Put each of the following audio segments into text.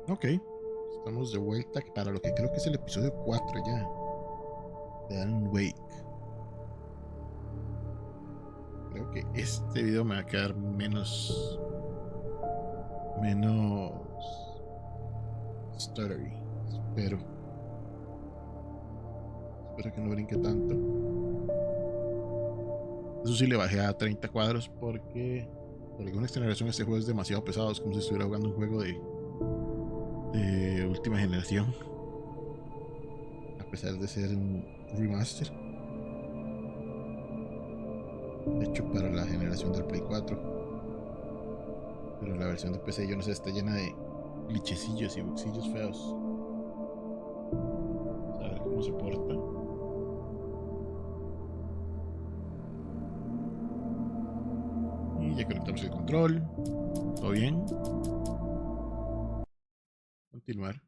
Ok, estamos de vuelta para lo que creo que es el episodio 4 ya de Alan Wake. Creo que este video me va a quedar menos stuttery. Espero que no brinque tanto. Eso sí, le bajé a 30 cuadros porque por alguna extraña razón este juego es demasiado pesado. Es como si estuviera jugando un juego de última generación, a pesar de ser un remaster hecho para la generación del Play 4. Pero la versión de PC, yo no sé, está llena de glitchecillos y buxillos feos. Vamos a ver cómo se porta. Y ya conectamos el control. Todo bien. Continuar.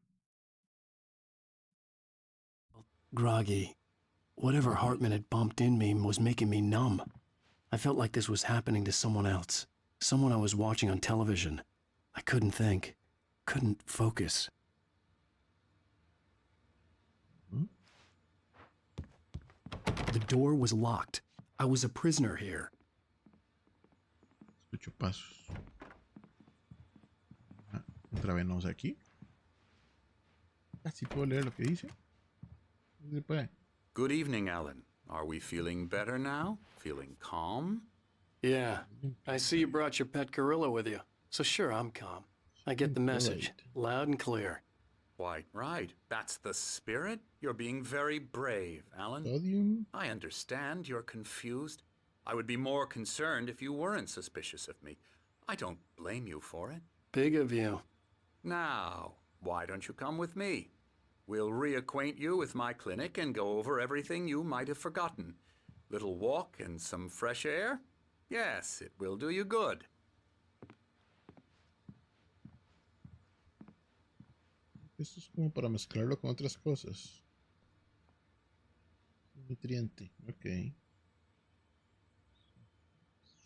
Groggy. Whatever Hartman had bumped in me was making me numb. I felt like this was happening to someone else. Someone I was watching on television. I couldn't think. Couldn't focus. The door was locked. I was a prisoner here. Escucho pasos. Otra vez vamos aquí. Así puedo leer lo que dice. ¿Se puede? Good evening, Alan. Are we feeling better now? Feeling calm? Yeah. I see you brought your pet gorilla with you. So sure, I'm calm. I get the message. Loud and clear. Quite right. That's the spirit. You're being very brave, Alan. Sodium. I understand you're confused. I would be more concerned if you weren't suspicious of me. I don't blame you for it. Big of you. Now, why don't you come with me? We'll reacquaint you with my clinic and go over everything you might have forgotten. Little walk and some fresh air? Yes, it will do you good. Esto es como para mezclarlo con otras cosas. Nutriente. Ok.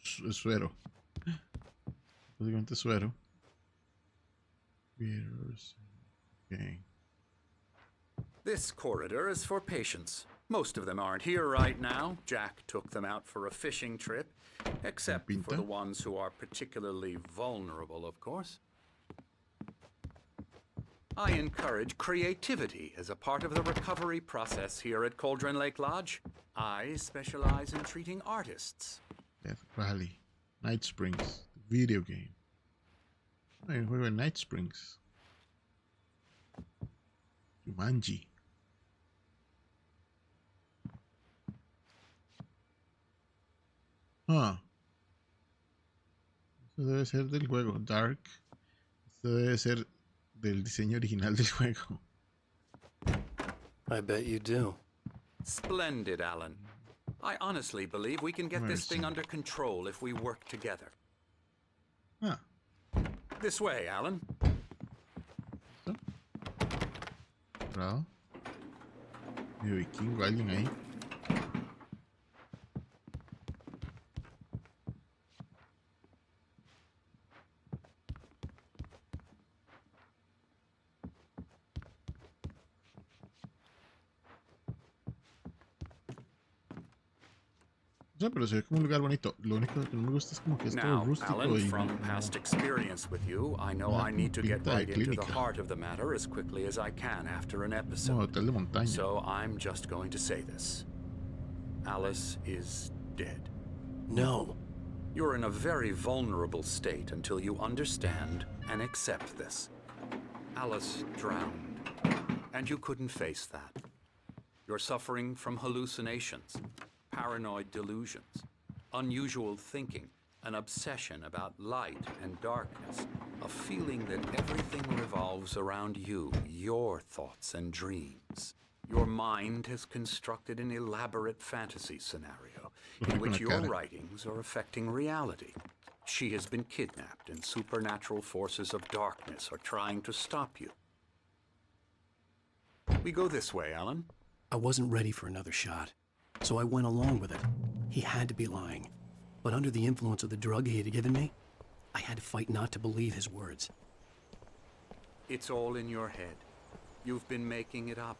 Suero. Básicamente suero. Okay. This corridor is for patients. Most of them aren't here right now. Jack took them out for a fishing trip, except for the ones who are particularly vulnerable, of course. I encourage creativity as a part of the recovery process here at Cauldron Lake Lodge. I specialize in treating artists. Death Valley. Night Springs. Video game. Hay un juego de Night Springs. Jumanji. Ah. Eso debe ser del juego. Dark. Esto debe ser del diseño original del juego. I bet you do. Splendid, Alan. I honestly believe we can get this thing under control if we work together. Ah. This way, Alan. Bravo. Veo vikingo, alguien ahí. No, pero se ve como un lugar bonito. Lo único que no me gusta es como que es todo rústico. Alan, from past experience with you, I know I need to get right into the heart of the matter as quickly as I can after an episode. Hotel de montaña. So I'm just going to say this. Alice is dead. No. You're in a very vulnerable state until you understand and accept this. Alice drowned, and you couldn't face that. You're suffering from hallucinations, paranoid delusions, unusual thinking, an obsession about light and darkness, a feeling that everything revolves around you, your thoughts and dreams. Your mind has constructed an elaborate fantasy scenario in which your writings are affecting reality. She has been kidnapped, and supernatural forces of darkness are trying to stop you. We go this way, Alan. I wasn't ready for another shot, so I went along with it. He had to be lying. But under the influence of the drug he had given me, I had to fight not to believe his words. It's all in your head. You've been making it up.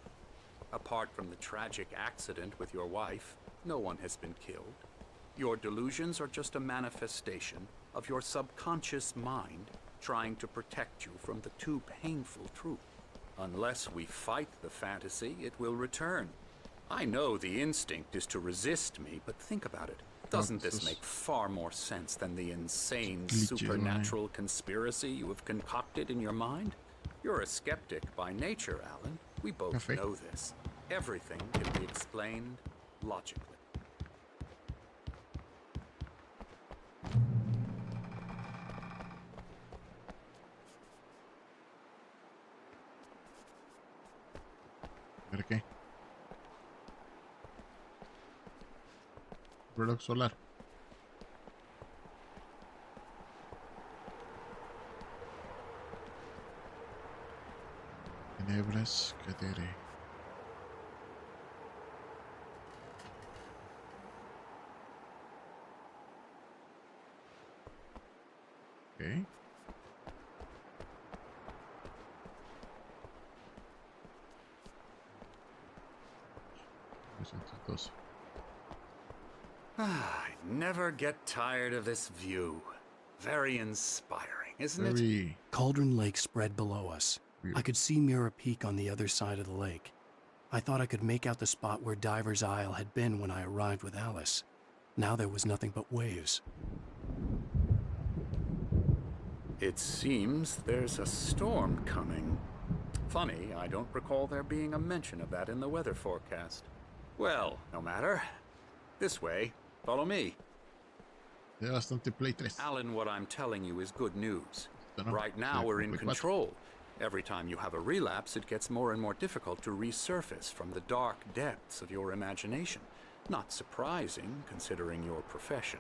Apart from the tragic accident with your wife, no one has been killed. Your delusions are just a manifestation of your subconscious mind trying to protect you from the too painful truth. Unless we fight the fantasy, it will return. I know the instinct is to resist me, but think about it. Doesn't this make far more sense than the insane supernatural conspiracy you have concocted in your mind? You're a skeptic by nature, Alan. We both know this. Everything can be explained logically. ¿Ver qué? Reloj solar. Tenebras, cadere. Okay. I never get tired of this view. Very inspiring, isn't it? Cauldron Lake spread below us. I could see Mirror Peak on the other side of the lake. I thought I could make out the spot where Diver's Isle had been when I arrived with Alice. Now there was nothing but waves. It seems there's a storm coming. Funny, I don't recall there being a mention of that in the weather forecast. Well, no matter. This way. Follow me. Alan, what I'm telling you is good news. Right now we're in control. Every time you have a relapse, it gets more and more difficult to resurface from the dark depths of your imagination. Not surprising, considering your profession.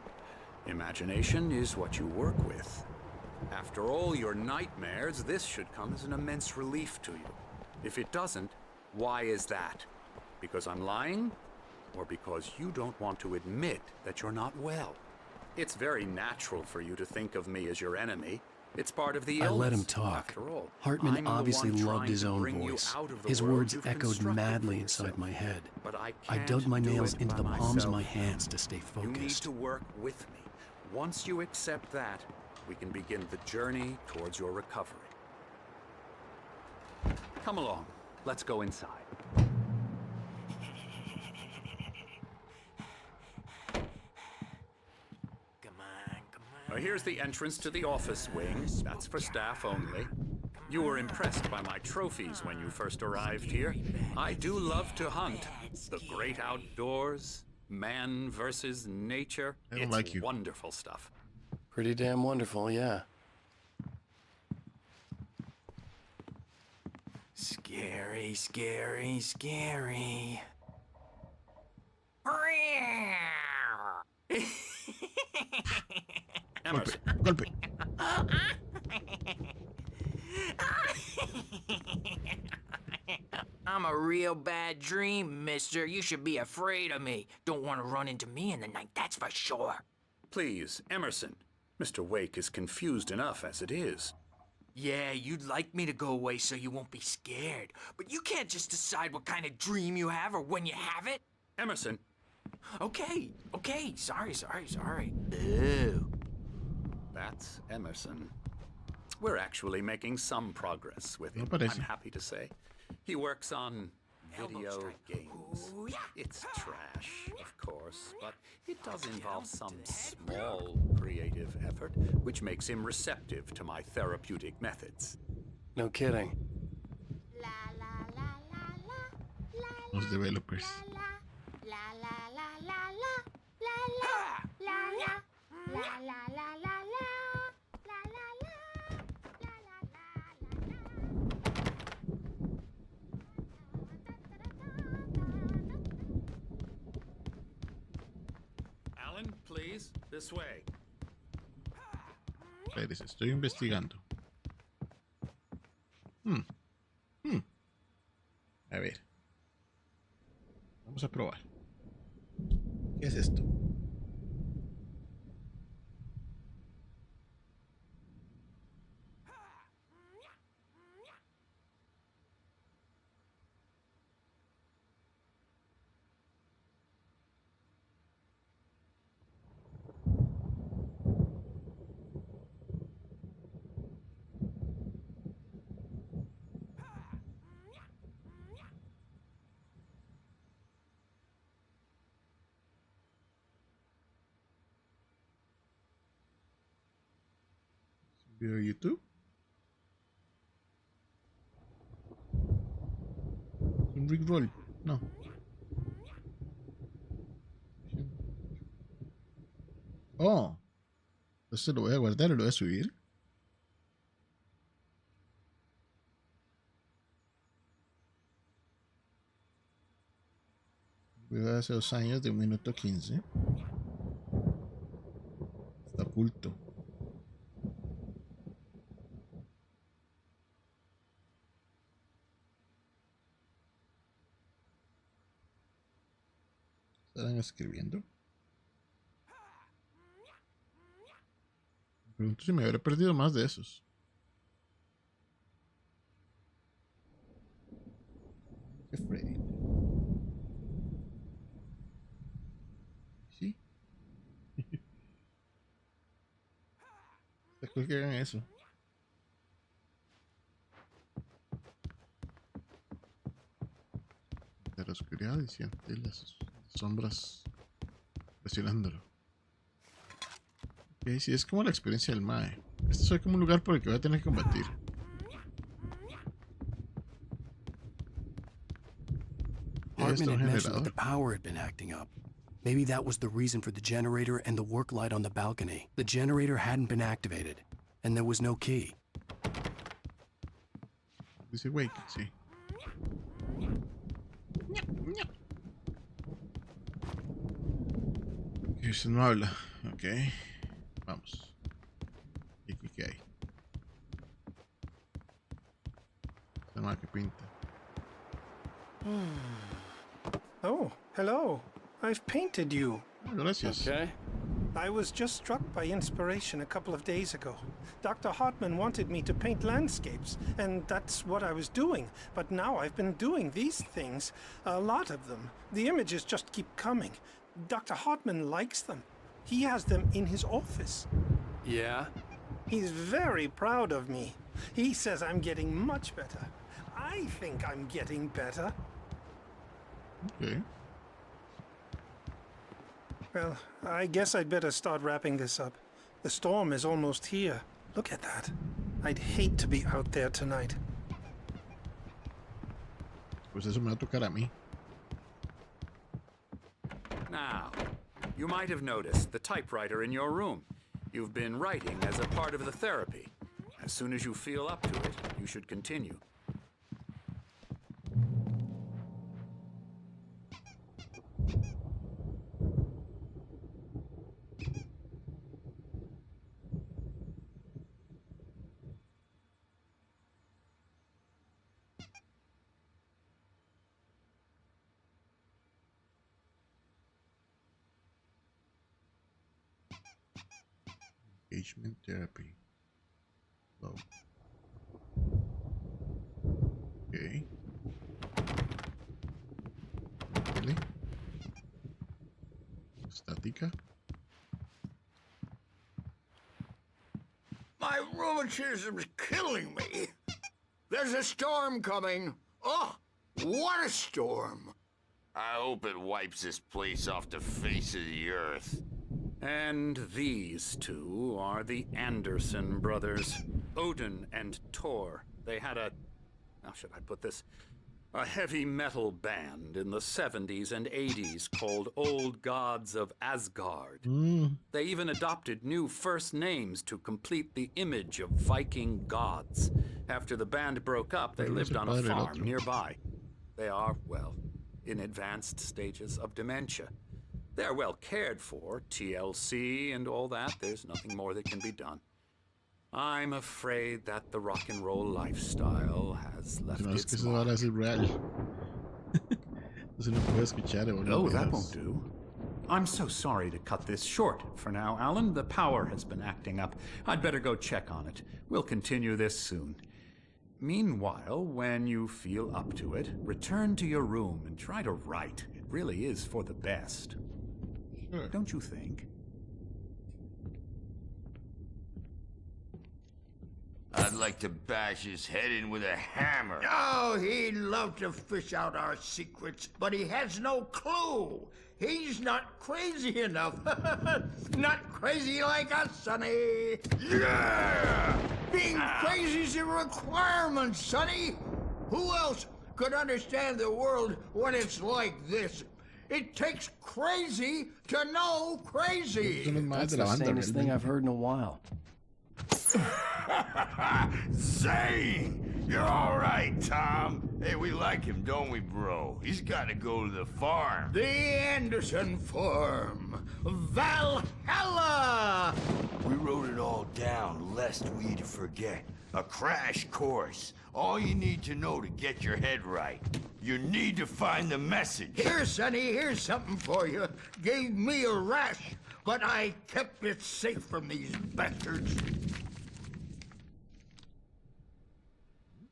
Imagination is what you work with. After all your nightmares, this should come as an immense relief to you. If it doesn't, why is that? Because I'm lying? Or because you don't want to admit that you're not well? It's very natural for you to think of me as your enemy. It's part of the illness. I let him talk. After all, Hartman obviously loved his own voice. His words echoed madly inside my head. But I dug my nails into the palms of my hands to stay You need focused. to work with me. Once you accept that, we can begin the journey towards your recovery. Come along. Let's go inside. Here's the entrance to the office wing. That's for staff only. You were impressed by my trophies when you first arrived here. I do love to hunt. The great outdoors, man versus nature. I don't It's like you. wonderful stuff. Pretty damn wonderful, yeah. Scary, scary, scary. Emerson. Golpe. I'm a real bad dream, mister. You should be afraid of me. Don't want to run into me in the night, that's for sure. Please, Emerson. Mr. Wake is confused enough as it is. Yeah, you'd like me to go away so you won't be scared. But you can't just decide what kind of dream you have or when you have it. Emerson. Okay. Sorry. Ew. That's Emerson. We're actually making some progress with him, parece. I'm happy to say. He works on video strike. games. Ooh, yeah. It's trash, of course, but it does involve some small creative effort, which makes him receptive to my therapeutic methods. No kidding. Los developers. Alan, please, this way. Espérese, estoy investigando. A ver. Vamos a probar. ¿Qué es esto? Video de YouTube. Un Rickroll. No. Oh. Entonces lo voy a guardar y lo voy a subir. Video hace 2 años de 1 minuto 15. Está oculto. ¿Estarán escribiendo? Me pregunto si me habré perdido más de esos. Qué Freddy. Sí. Está cool que hagan eso. De la oscuridad y siente las sombras presionándolo. Ok, sí, es como la experiencia del Mae. Este es como un lugar por el que voy a tener que combatir. Hartman had mentioned that the power had been acting up. Maybe that was the reason for the generator and the work light on the balcony. The generator hadn't been activated, and there was no key. Dice wake, sí. Y se no habla. Ok. Vamos. ¿Y aquí qué hay? Se llama que pinta. Oh, hello. I've painted you. Gracias. Okay. I was just struck by inspiration a couple of days ago. Dr. Hartman wanted me to paint landscapes, and that's what I was doing. But now I've been doing these things, a lot of them. The images just keep coming. Dr. Hartman likes them. He has them in his office. Yeah? He's very proud of me. He says I'm getting much better. I think I'm getting better. Okay. Well, I guess I'd better start wrapping this up. The storm is almost here. Look at that. I'd hate to be out there tonight. Pues eso me va a tocar a mí. Now, you might have noticed the typewriter in your room. You've been writing as a part of the therapy. As soon as you feel up to it, you should continue. Engagement therapy. Low. Okay. Really? Estática. My rheumatism's killing me. There's a storm coming. Oh, what a storm. I hope it wipes this place off the face of the earth. And these two are the Anderson brothers, Odin and Thor. They had a, how should I put this? A heavy metal band in the 70s and 80s called Old Gods of Asgard. They even adopted new first names to complete the image of Viking gods. After the band broke up, they lived on a farm nearby. They are, well, in advanced stages of dementia. They're well cared for, TLC and all that. There's nothing more that can be done. I'm afraid that the rock and roll lifestyle has left its mark. No, that won't do. I'm so sorry to cut this short for now, Alan. The power has been acting up. I'd better go check on it. We'll continue this soon. Meanwhile, when you feel up to it, return to your room and try to write. It really is for the best. Sure. Don't you think? I'd like to bash his head in with a hammer. Oh, he'd love to fish out our secrets, but he has no clue. He's not crazy enough. Not crazy like us, Sonny. Yeah! Being crazy's a requirement, Sonny. Who else could understand the world when it's like this? It takes crazy to know crazy. That's the sanest thing I've heard in a while. Zane! You're all right, Tom. Hey, we like him, don't we, bro? He's got to go to the farm. The Anderson farm. Valhalla! We wrote it all down, lest we forget. A crash course. All you need to know to get your head right. You need to find the message. Here, Sonny, here's something for you. Gave me a rash, but I kept it safe from these bastards.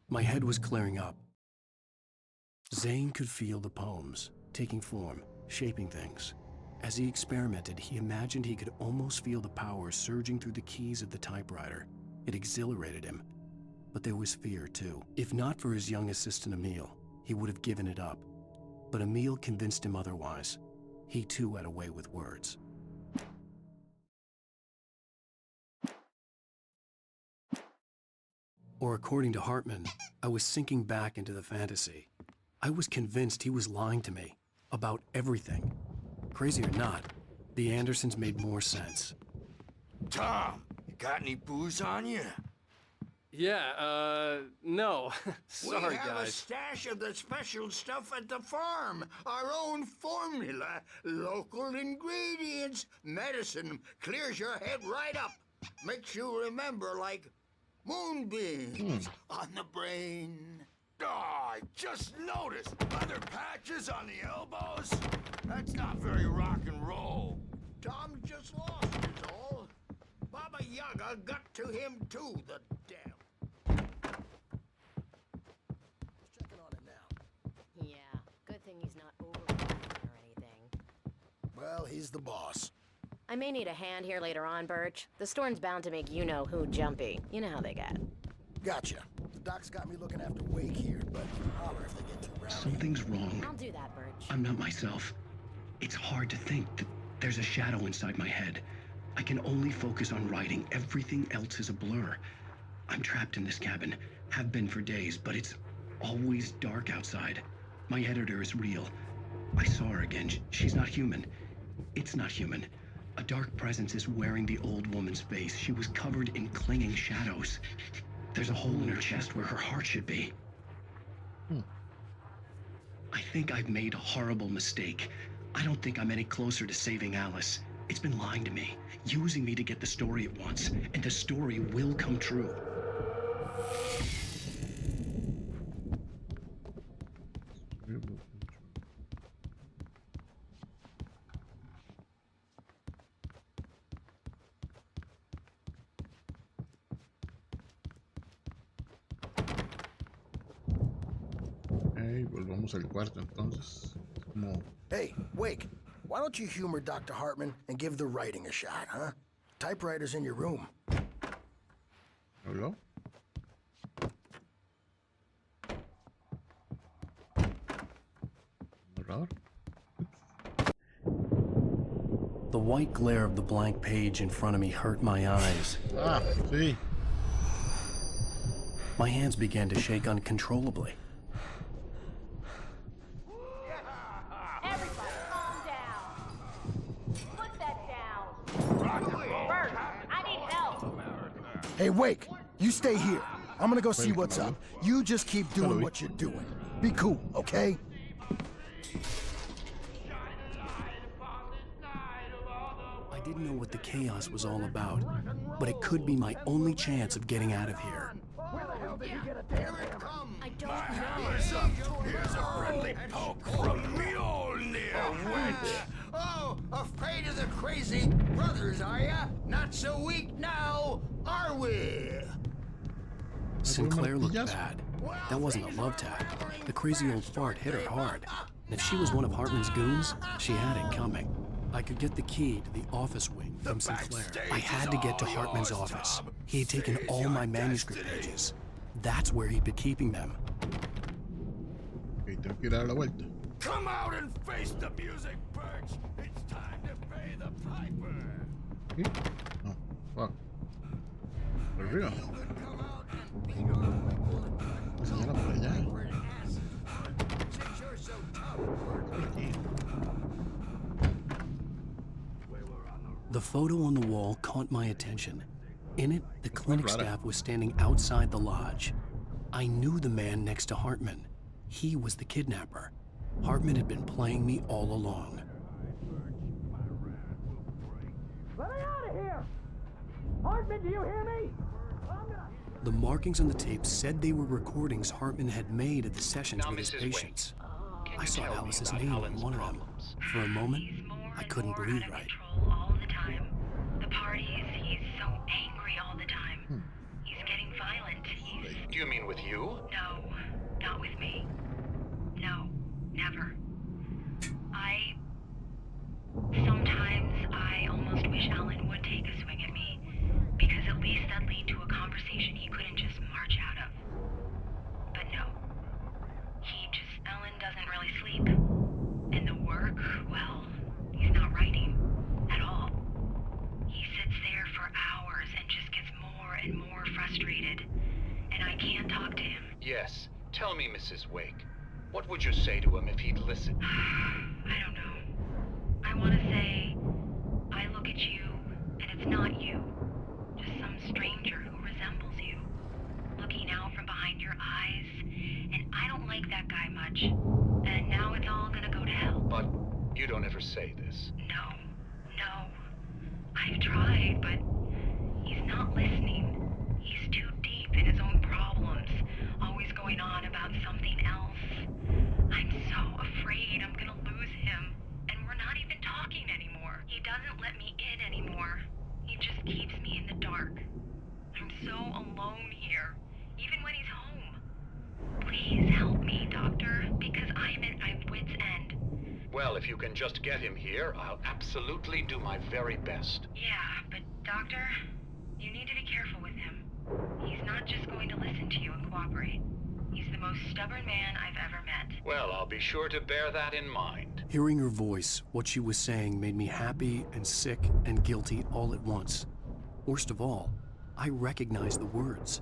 My head was clearing up. Zane could feel the poems, taking form, shaping things. As he experimented, he imagined he could almost feel the power surging through the keys of the typewriter. It exhilarated him. But there was fear, too. If not for his young assistant Emil, he would have given it up. But Emil convinced him otherwise. He too had a way with words. Or according to Hartman, I was sinking back into the fantasy. I was convinced he was lying to me about everything. Crazy or not, the Andersons made more sense. Tom, you got any booze on you? Yeah, no. Sorry, we have guys. a stash of the special stuff at the farm. Our own formula. Local ingredients. Medicine clears your head right up. Makes you remember like moonbeams on the brain. Oh, I just noticed. Leather patches on the elbows? That's not very rock and roll. Tom just lost is all. Baba Yaga got to him too, the damn. Checking on it now. Yeah, good thing he's not overreacting or anything. Well, he's the boss. I may need a hand here later on, Birch. The storm's bound to make you-know-who jumpy. You know how they get. Gotcha. The doc's got me looking after Wake here, but holler if they get too rowdy. Something's wrong. I'll do that, Birch. I'm not myself. It's hard to think that there's a shadow inside my head. I can only focus on writing. Everything else is a blur. I'm trapped in this cabin. Have been for days, but it's always dark outside. My editor is real. I saw her again. She's not human. It's not human. A dark presence is wearing the old woman's face. She was covered in clinging shadows. There's a hole in her chest where her heart should be. I think I've made a horrible mistake. I don't think I'm any closer to saving Alice. It's been lying to me, using me to get the story it wants, and the story will come true. Volvamos al cuarto entonces. Como... Hey, Wake, why don't you humor Dr. Hartman and give the writing a shot, huh? Typewriter's in your room. ¿Habló? ¿Narrador? The white glare of the blank page in front of me hurt my eyes. Ah, sí. My hands began to shake uncontrollably. Everybody, calm down. Put that down. Bert, I need help. Hey, Wake, you stay here. I'm gonna go see what's up. You just keep doing what you're doing. Be cool, okay? I didn't know what the chaos was all about, but it could be my only chance of getting out of here. Here it comes. I don't know. Here's a friendly poke from Mjolnir, wench. Oh, afraid of the crazy brothers, are ya? Not so weak now, are we? Sinclair looked bad. That wasn't a love tap. The crazy old fart hit her hard. And if she was one of Hartman's goons, she had it coming. I could get the key to the office wing from Sinclair. I had to get to Hartman's office. He had taken all my manuscript pages. That's where he'd been keeping them. Ok, tengo que ir a dar la vuelta. Come out and face the music, Birch. It's time to pay the piper. ¿Sí? No, fuck. Por arriba. The photo on the wall caught my attention. In it, the clinic staff was standing outside the lodge. I knew the man next to Hartman. He was the kidnapper. Hartman had been playing me all along. Let me out of here! Hartman, do you hear me? The markings on the tape said they were recordings Hartman had made at the sessions with his patients. I saw Alice's name on one of them. For a moment, I couldn't breathe right. All the time. The parties, he's so angry all the time. He's getting violent. Do you mean with you? No, not with me. No, never. Sometimes I almost wish Alan would take a swing at me, because at least that'd lead to a conversation he couldn't just march out of. But no. Alan doesn't really sleep. And the work, well, he's not writing at all. He sits there for hours and just gets more and more frustrated. And I can't talk to him. Yes. Tell me, Mrs. Wake. What would you say to him if he'd listen? I don't know. I want to say, I look at you, and it's not you. Just some stranger who resembles you. Looking out from behind your eyes, and I don't like that guy much. And now it's all gonna go to hell. But you don't ever say this. No. I've tried, but he's not listening. He's too deep in his own problems, always going on about something else. I'm so afraid I'm gonna lose him, and we're not even talking anymore. He doesn't let me in anymore. He just keeps me in the dark. I'm so alone here, even when he's home. Please help me, Doctor, because I'm at my wit's end. Well, if you can just get him here, I'll absolutely do my very best. Yeah, but Doctor, you need to be careful with him. He's not just going to listen to you and cooperate. He's the most stubborn man I've ever met. Well, I'll be sure to bear that in mind. Hearing her voice, what she was saying made me happy and sick and guilty all at once. Worst of all, I recognized the words.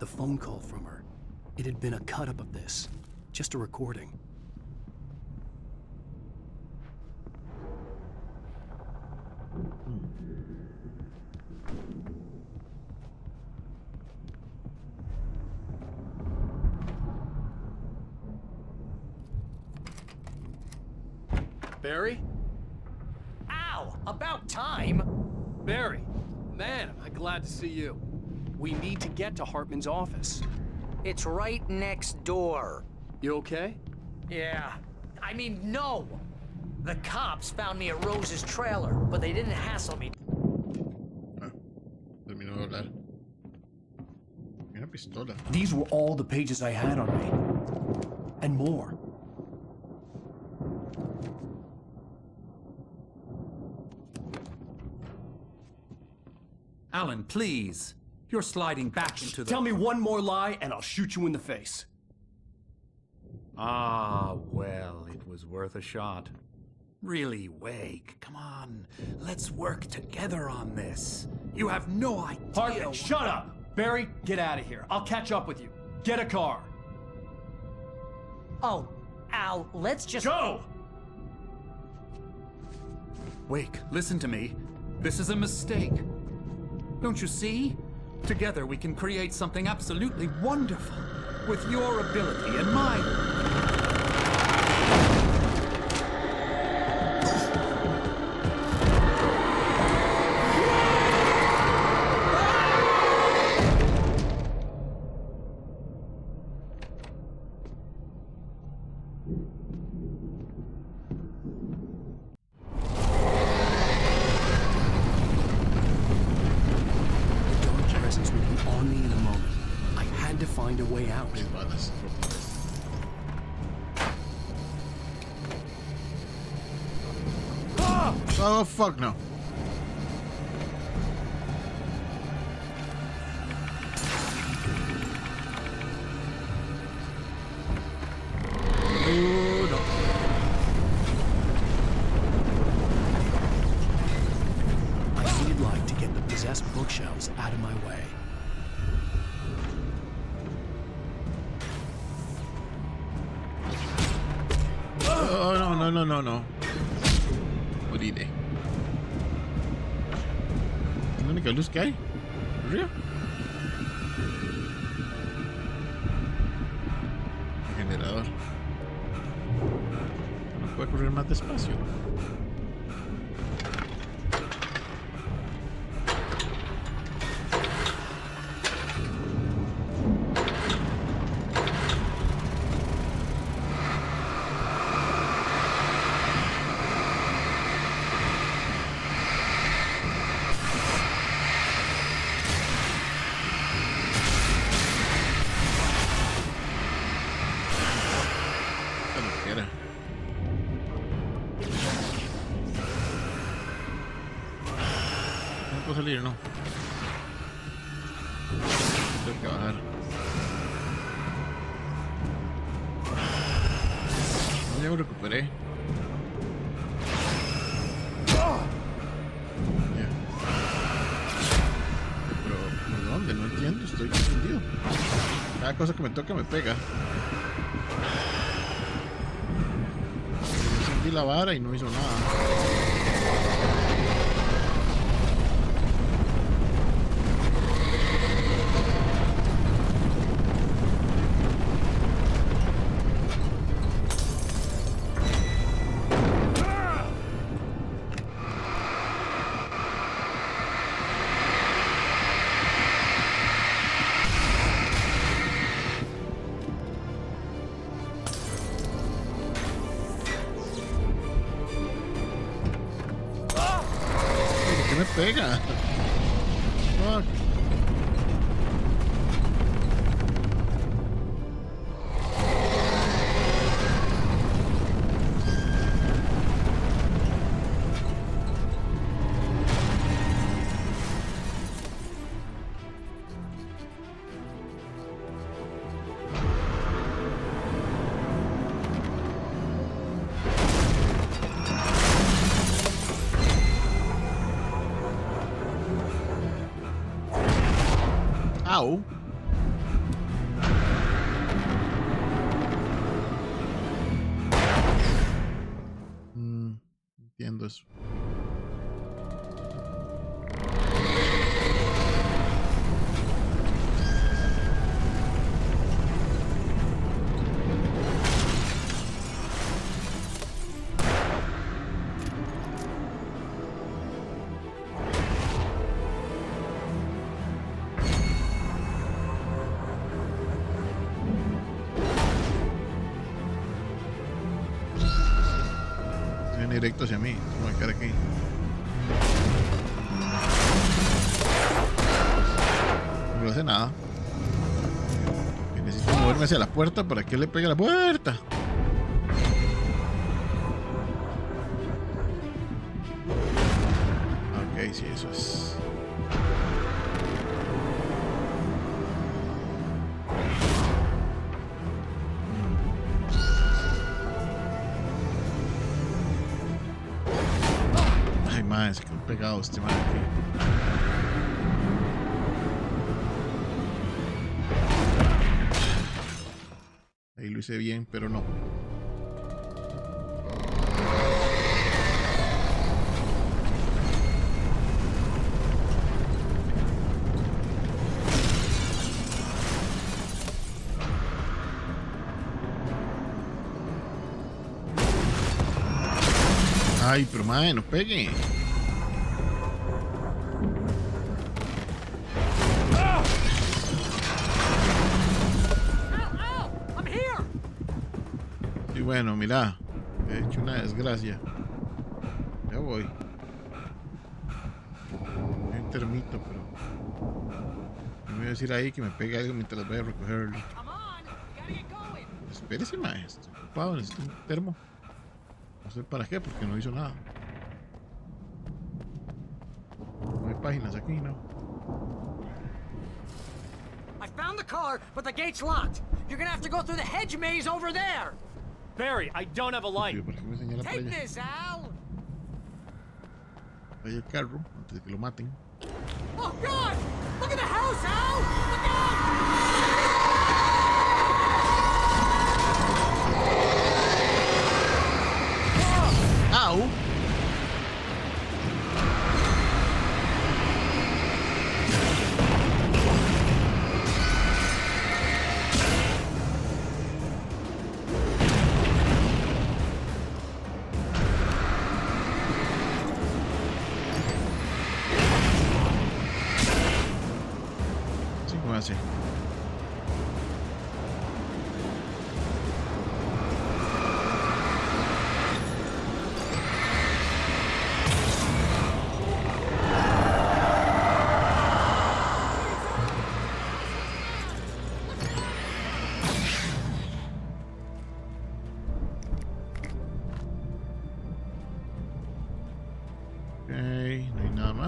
The phone call from her. It had been a cut-up of this. Just a recording. Barry? Ow! About time! Barry! Man, am I glad to see you. We need to get to Hartman's office. It's right next door. You okay? Yeah. I mean, no! The cops found me at Rose's trailer, but they didn't hassle me. Terminó de hablar. Una pistola. These were all the pages I had on me. And more. Alan, please. You're sliding back into the... Tell me one more lie and I'll shoot you in the face. Ah, well, it was worth a shot. Really, Wake, come on. Let's work together on this. You have no idea... Hartman, shut up! Barry, get out of here. I'll catch up with you. Get a car. Oh, Al, let's just... Go! Wake, listen to me. This is a mistake. Don't you see? Together we can create something absolutely wonderful. With your ability and mine. Oh, fuck no. Oh, no. I would like to get the possessed bookshelves out of my way. Oh, no. Morire. única luz que hay. ¿Arriba? Generador. No puede correr más despacio. Salir, no. Tengo que bajar. No, ya me recuperé. Ya. Pero, ¿por dónde? No entiendo, estoy confundido. Cada cosa que me toca me pega. Encendí la vara y no hizo nada. Pega. Fuck. Au. Entiendo eso. Directo hacia mí, voy a quedar aquí. No hace nada. Necesito moverme hacia la puerta para que le pegue a la puerta. Ok, sí, eso es. Se quedó pegado este man aquí. Ahí lo hice bien, pero no. Ay, pero madre, no pegue. Y bueno, mira, he hecho una desgracia. Ya voy. Hay un termito, pero me voy a decir ahí que me pegue algo mientras voy a recogerlo. Espérese, maestro. Estoy ocupado, necesito un termo. No sé para qué, porque no hizo nada. No hay páginas aquí, ¿no? I found the car, but the gate's locked. You're gonna have to go through the hedge maze over there. Barry, I don't have a light. Take this, Al. Vaya el carro antes de que lo maten. Oh God! Look at the house, Al! Look out! Au.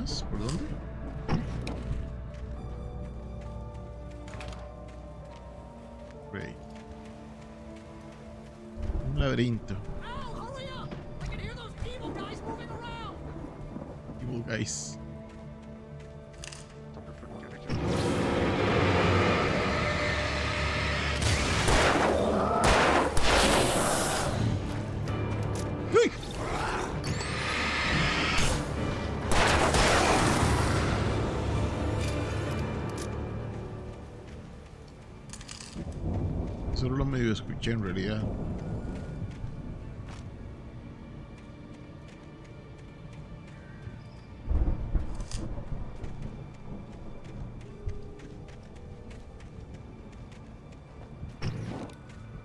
más? ¿Por dónde? Okay. Un laberinto. Evil guys. Solo lo medio escuché en realidad.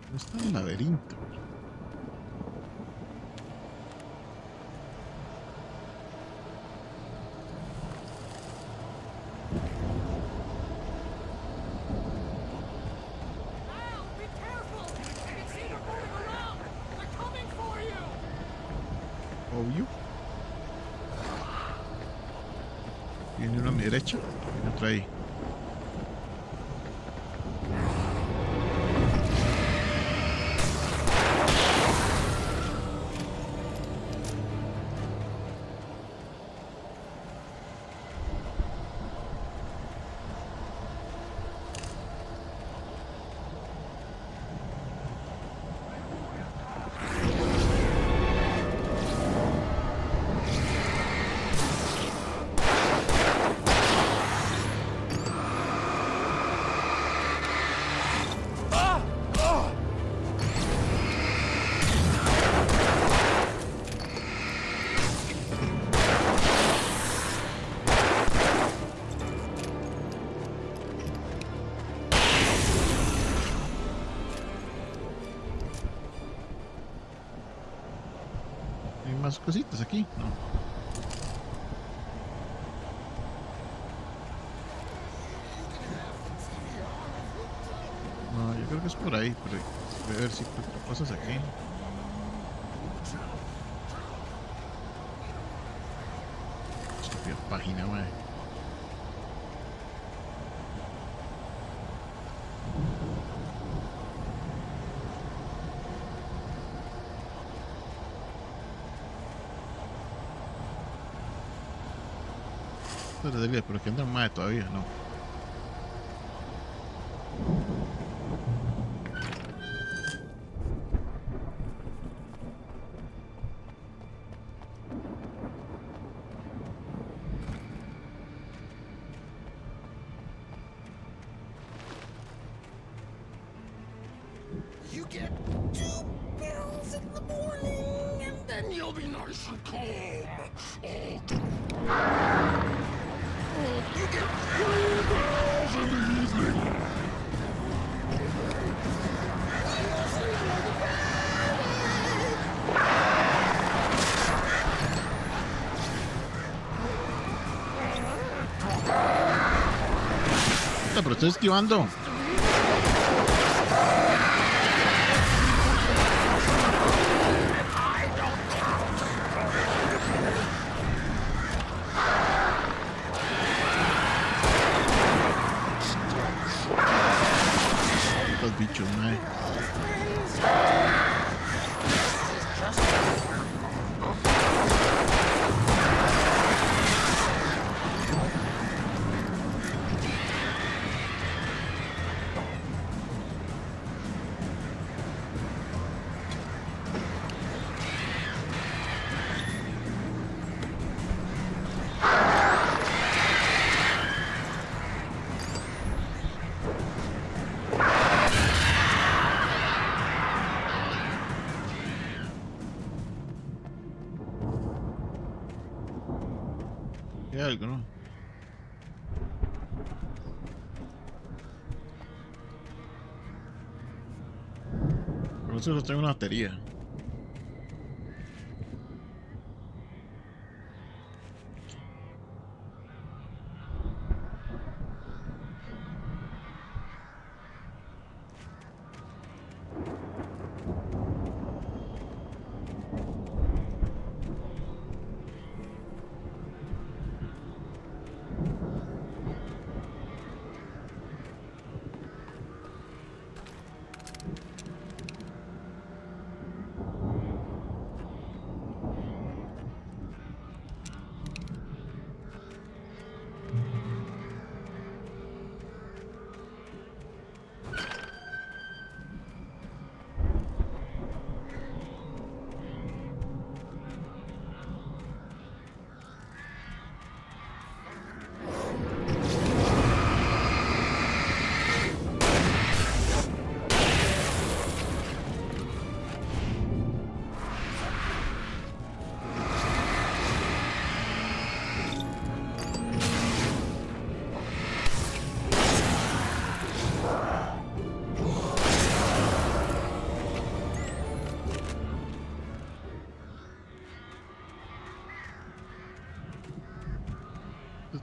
¿Dónde está el laberinto? Obvio. Viene uno a mi derecha y otro ahí. Hay más cositas aquí, ¿no? No, yo creo que es por ahí, pero voy a ver si encuentro cosas aquí. Estúpida página, wey. Pero aquí andan más todavía, no. You get 2 pills in the morning, and then you'll be nice and calm. You get 3 pills in the evening. Pero estoy esquivando. Los bichos, mae. Hay algo, ¿no? Por eso solo tengo una batería.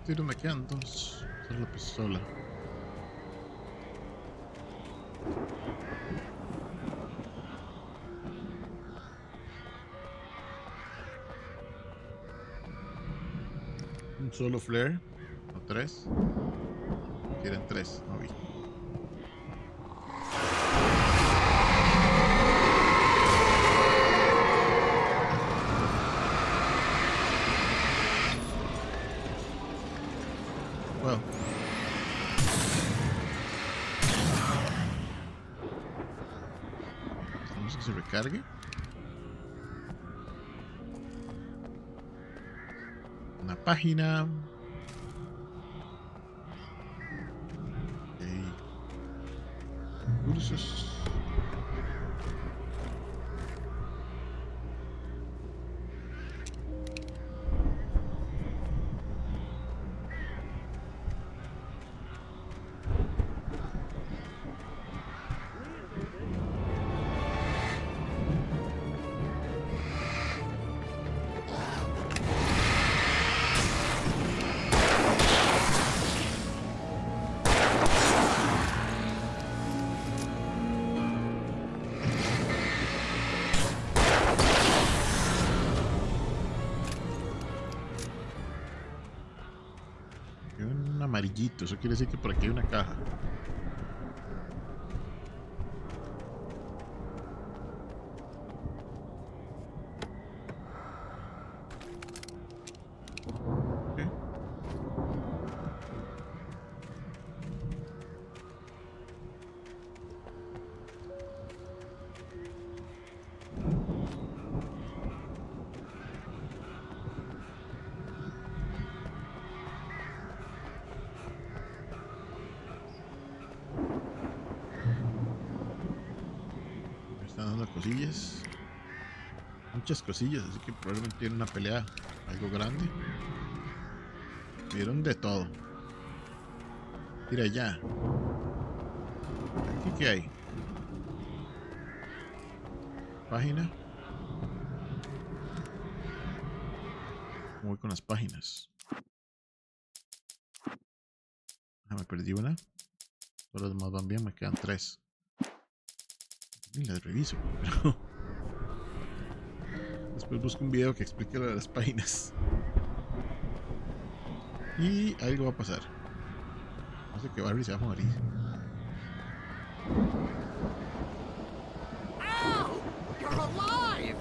tiros me quedan 2. Solo la pistola. Un solo flare. O 3. Tiran 3. No vi. Well. Vamos a que se recargue. Una página. Okay. Cursos. Un amarillito, eso quiere decir que por aquí hay una caja. Okay. Están dando cosillas, muchas cosillas, así que probablemente tiene una pelea algo grande. Vieron de todo. Mira ya. ¿Aquí qué hay? Página. ¿Cómo voy con las páginas? Me perdí una. Todas las demás van bien, me quedan 3. Y las reviso, pero después busco un video que explique lo de las páginas. Y algo va a pasar. No sé que Barry se va a morir. Ow! You're alive!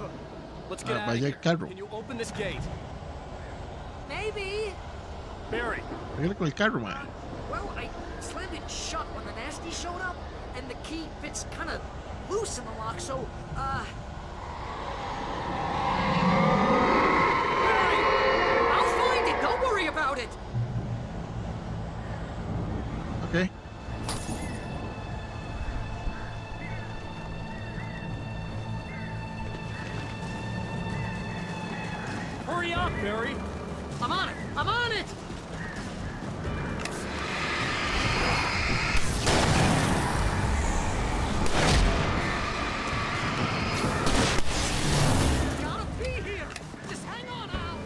Let's get out of vaya here. el carro. Can you open this gate? Maybe. Barry. Pégale con el carro, man. Well, I slammed it shut when the nasty showed up, and the key fits kind of loose in the lock, so, Barry! I'll find it! Don't worry about it! Okay. Hurry up, Barry! I'm on it! I'm on it! Gotta be here! Just hang on, Al!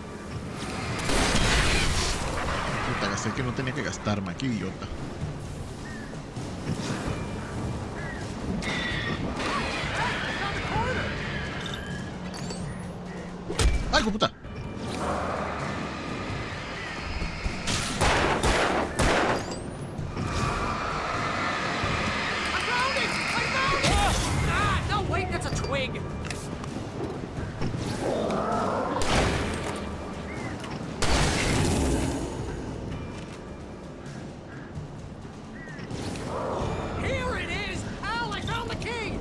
Puta, gasté que no tenía que gastarme, qué idiota. ¡Ay, hijo puta! Wait, that's a twig! Here it is! Al, I found the key!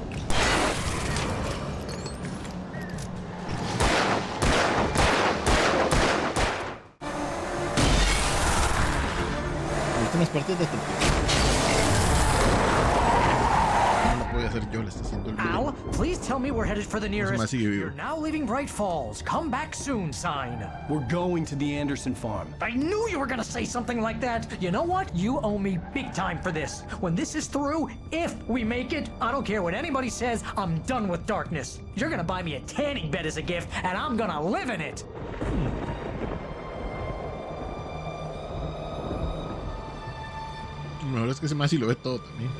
Últimas partes de no lo voy a hacer yo, le está haciendo el Al, video. please tell me we're headed for the nearest. más sigue vivo. You're now leaving Bright Falls. Come back soon sign. We're going to the Anderson farm. I knew you were gonna say something like that. You know what? You owe me big time for this. When this is through, if we make it, I don't care what anybody says, I'm done with darkness. You're gonna buy me a tanning bed as a gift, and I'm gonna live in it. mejor es que ese más sí lo ve todo también.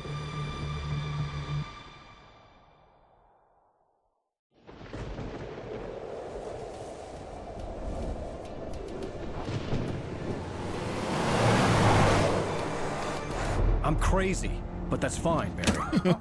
I'm crazy, but that's fine, Barry.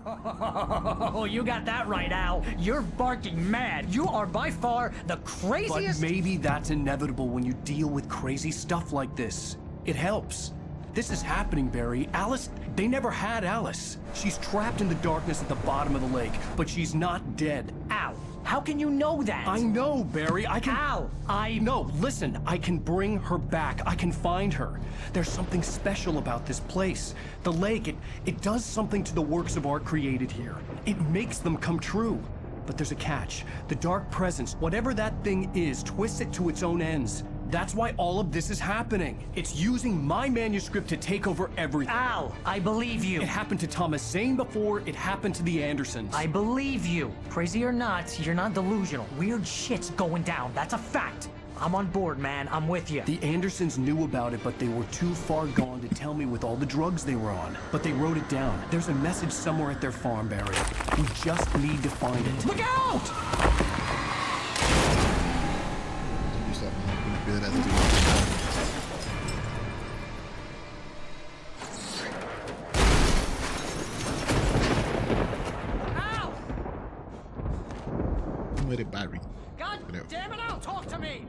Oh, you got that right, Al. You're barking mad. You are by far the craziest. But maybe that's inevitable when you deal with crazy stuff like this. It helps. This is happening, Barry. Alice, they never had Alice. She's trapped in the darkness at the bottom of the lake, but she's not dead. Al, how can you know that? I know, Barry. I can... Al, No, listen. I can bring her back. I can find her. There's something special about this place. The lake, it does something to the works of art created here. It makes them come true. But there's a catch. The dark presence, whatever that thing is, twists it to its own ends. That's why all of this is happening. It's using my manuscript to take over everything. Al, I believe you. It happened to Thomas Zane before, it happened to the Andersons. I believe you. Crazy or not, you're not delusional. Weird shit's going down. That's a fact. I'm on board, man. I'm with you. The Andersons knew about it, but they were too far gone to tell me with all the drugs they were on. But they wrote it down. There's a message somewhere at their farm, Barry. We just need to find it. Look out! Al! Muere Barry. God damn it, Al! Talk to me!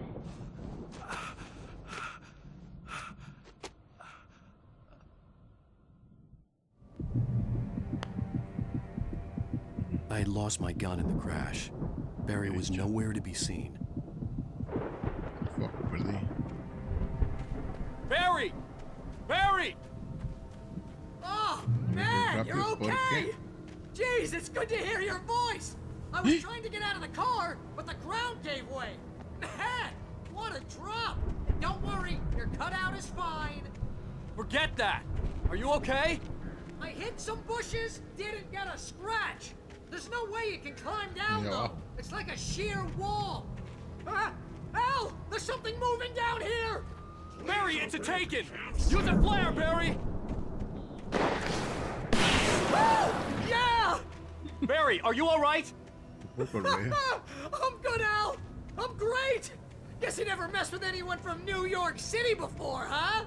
I had lost my gun in the crash. Barry was nowhere to be seen. Fuck, perdí. Barry! Barry! Oh, man, you're okay! Jeez, it's good to hear your voice! I was trying to get out of the car, but the ground gave way. Man, what a drop! And don't worry, your cutout is fine. Forget that! Are you okay? I hit some bushes, didn't get a scratch. There's no way you can climb down, though. It's like a sheer wall. Al, there's something moving down here! Barry, it's a taken! Use a flare, Barry! Oh, yeah! Barry, are you alright? I'm good, Al! I'm great! Guess you never messed with anyone from New York City before, huh?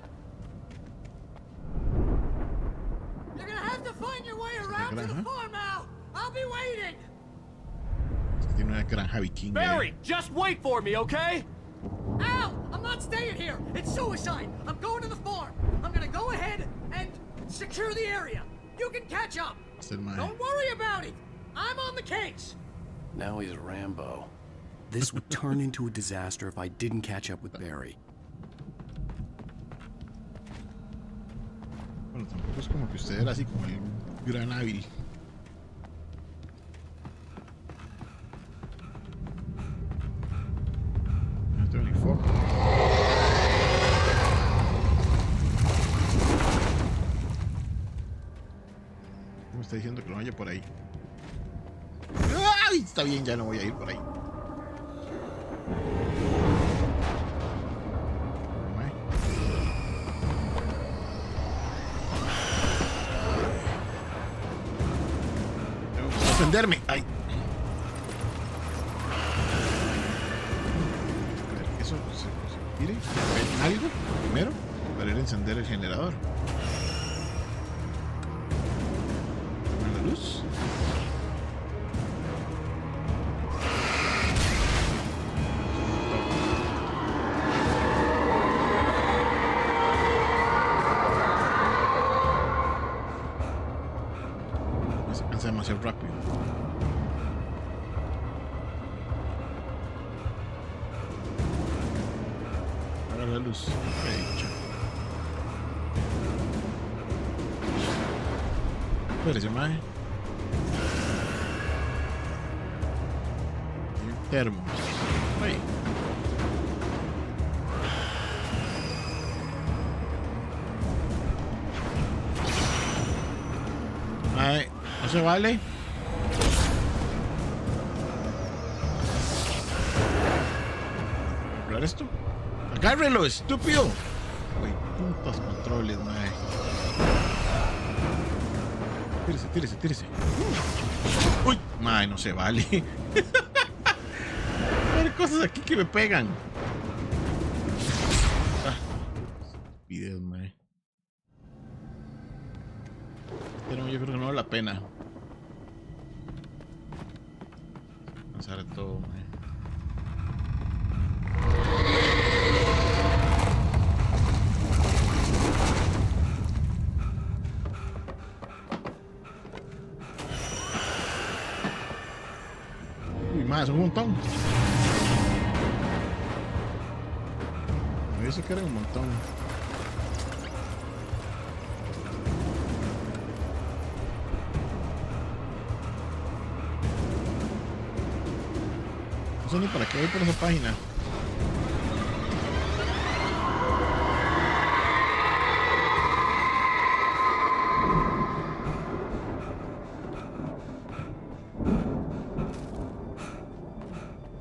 You're gonna have to find your way around to the farm, Al! I'll be waiting! Tiene una granja vikinga. Barry, just wait for me, okay? Al! I'm not staying here! It's suicide! I'm going to the farm! I'm gonna go ahead and secure the area! You can catch up! Don't worry about it! I'm on the case! Now he's Rambo. This would turn into a disaster if I didn't catch up with Barry. Bueno, tampoco es como que usted era así como el gran hábil. No tengo ni foco. Me está diciendo que no vaya por ahí. ¡Ay! Está bien, ya no voy a ir por ahí. Tengo que defenderme. ¡Ay! A ver, eso se tire. Algo primero para ir a encender el generador. La luz. Es demasiado rápido. Apaga la luz. Ok, chao. Espérese, mae. Y un termo. Ahí. Ay, no se vale. ¿Comprar esto? ¡Agárrelo, estúpido! Uy, putos controles, mae. tírese. Uy, mae, no se vale. Hay cosas aquí que me pegan. Videos, mae. Pero yo creo que no vale la pena. Lanzar todo, mae. Uy, más, un montón. Me dice que era un montón. No sé ni para qué voy por esa página.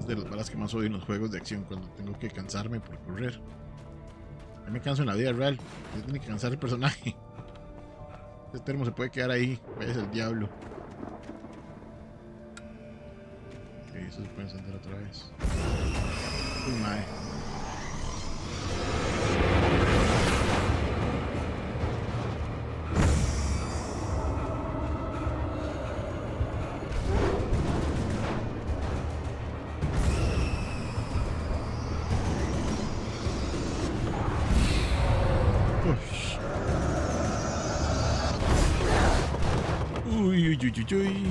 De las balas que más odio en los juegos de acción, cuando tengo que cansarme por correr. A mí me canso en la vida real. Yo tiene que cansar el personaje. Este termo se puede quedar ahí. Es el diablo. Ok, eso se puede encender otra vez. Uy, mae. Uy.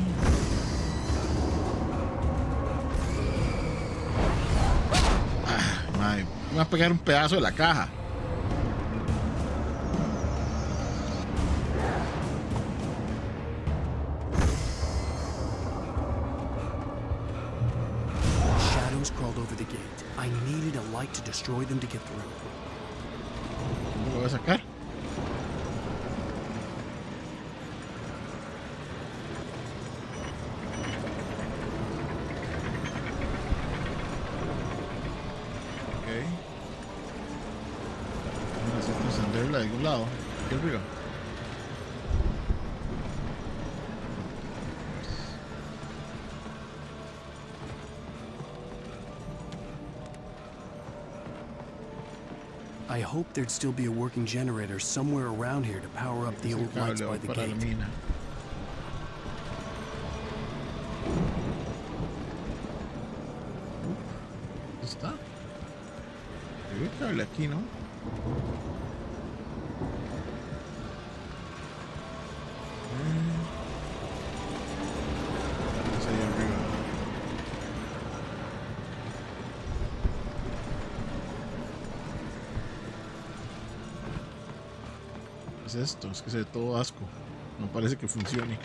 Madre, me va a pegar un pedazo de la caja. Shadows crawled over the gate. I needed a light to destroy them to get through. ¿Cómo lo voy a sacar? De algún lado, aquí arriba. I hoped there'd still be a working generator somewhere around here to power up the old lights by the gate. ¿Está? Hay un cable aquí, ¿no? ¿Qué es esto? Es que se ve todo asco. No parece que funcione.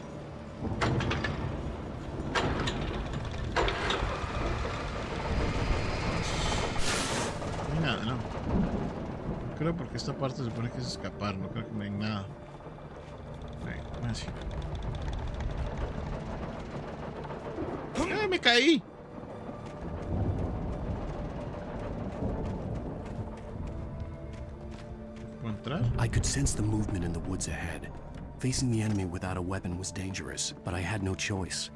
No hay nada, no. No creo, porque esta parte se supone que es escapar. No creo que no hay nada. ¿Cómo así? ¡Ay, me caí! I could sense the movement in the woods ahead. Facing the enemy without a weapon was dangerous, but I had no choice.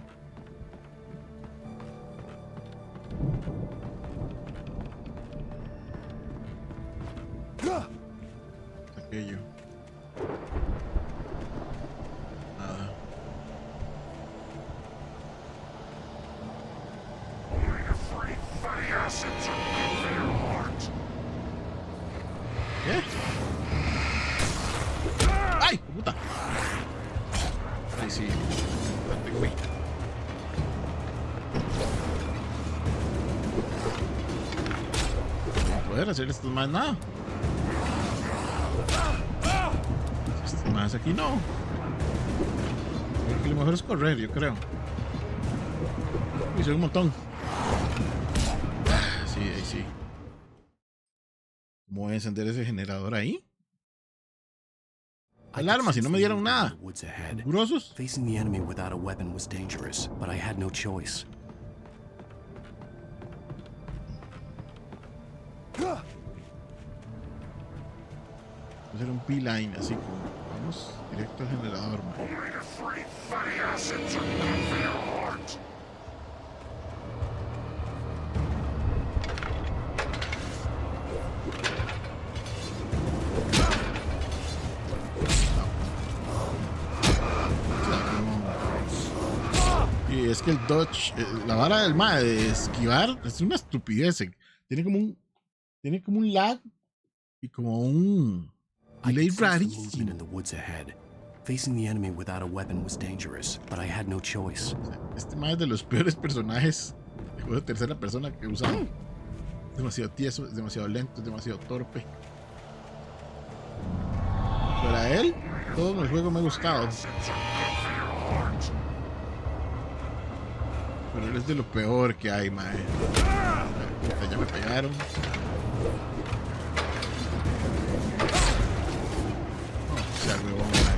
Aquello. Nada. ¿Qué? ¡Ay! ¡Puta! Ahí sí. Güey. No poder hacer esto más nada. Esto más aquí no. Creo que lo mejor es correr, yo creo. Y soy un montón. Sí, ahí sí. ¿Cómo voy a encender ese generador ahí? Alarma, si no me dieron nada. ¿Grosos? Facing the enemy without a weapon was dangerous, but I had no choice. Hacer un beeline así como Vamos directo al generador, man. Y es que el dodge, la vara del mae de esquivar es una estupidez. Tiene como un lag y como un delay rarísimo. Facing the enemy without a weapon was dangerous, but I had no choice. Este mae es de los peores personajes de juego de tercera persona que he usado. Es demasiado tieso, es demasiado lento, es demasiado torpe. Para él, todo en el juego me ha gustado. Pero él es de lo peor que hay, mae. Ya me pegaron.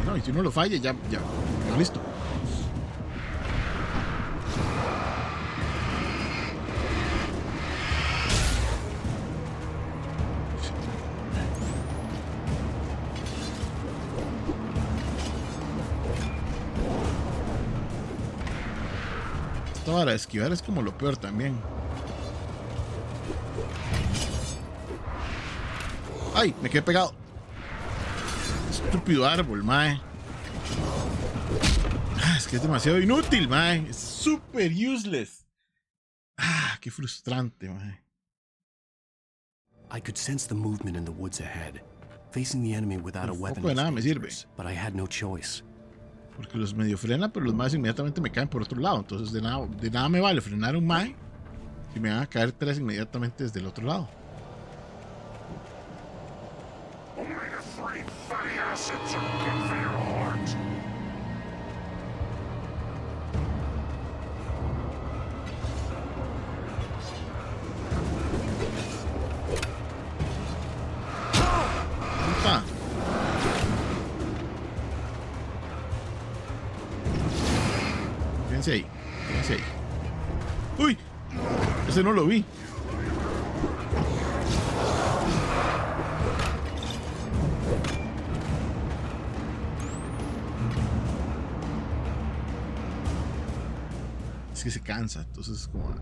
No, y si uno lo falla, ya, listo. Esta vara de esquivar es como lo peor también. ¡Ay! Me quedé pegado. Estúpido árbol, mae. Es que es demasiado inútil, mae. Es super useless. Qué frustrante, mae. I could sense the movement in the woods ahead. Facing the enemy without a weapon. De nada me sirve. But I had no choice. Porque los medio frena, pero los maes inmediatamente me caen por otro lado. Entonces de nada me vale frenar un mae si me van a caer tres inmediatamente desde el otro lado. Puta. Fíjense ahí. ¡Uy! Ese no lo vi. Es que se cansa, entonces es como...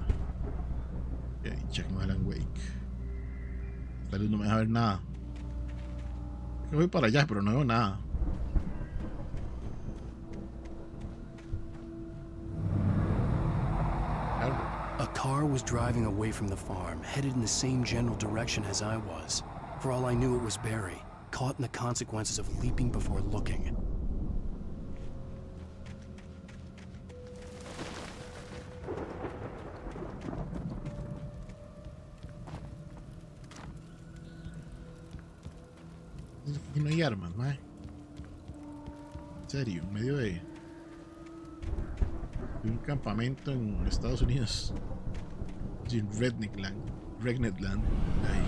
check my Alan Wake. Esta luz no me deja ver nada. Yo voy para allá, pero no veo nada. A car was driving away from the farm, headed in the same general direction as I was. For all I knew, it was Barry, caught in the consequences of leaping before looking. Aquí no hay armas, mae. En serio, en medio de un campamento en Estados Unidos. En Redneckland. Ahí.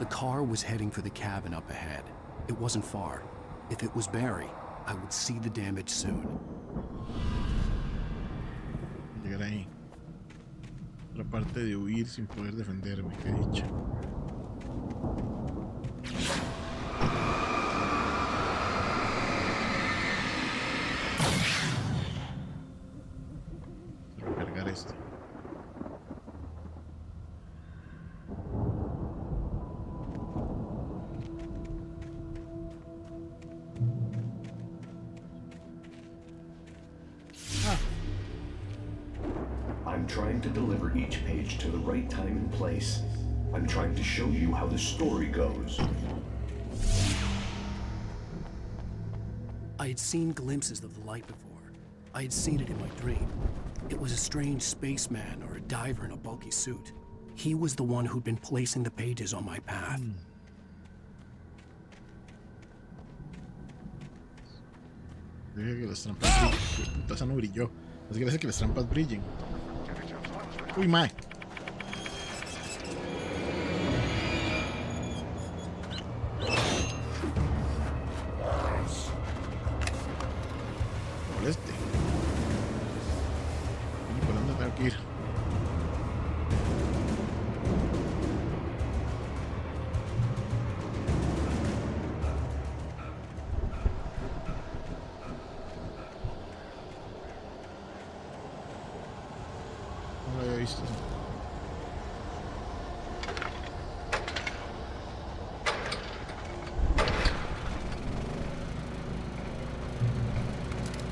The car was heading for the cabin up ahead. It wasn't far. If it was Barry, I would see the damage soon. Llegar ahí. Otra parte de huir sin poder defenderme, que he dicho. Cargar esto. I'm trying to deliver each page to the right time and place. I'm trying to show you how the story goes. I had seen glimpses of the light before. I had seen it in my dream. It was a strange spaceman or a diver in a bulky suit. He was the one who'd been placing the pages on my path. Deja que las trampas brillen. Puta, esa no brilló. Es gracias que las trampas brillen. Uy, mae. Moleste. ¿Por dónde tengo que ir? visto.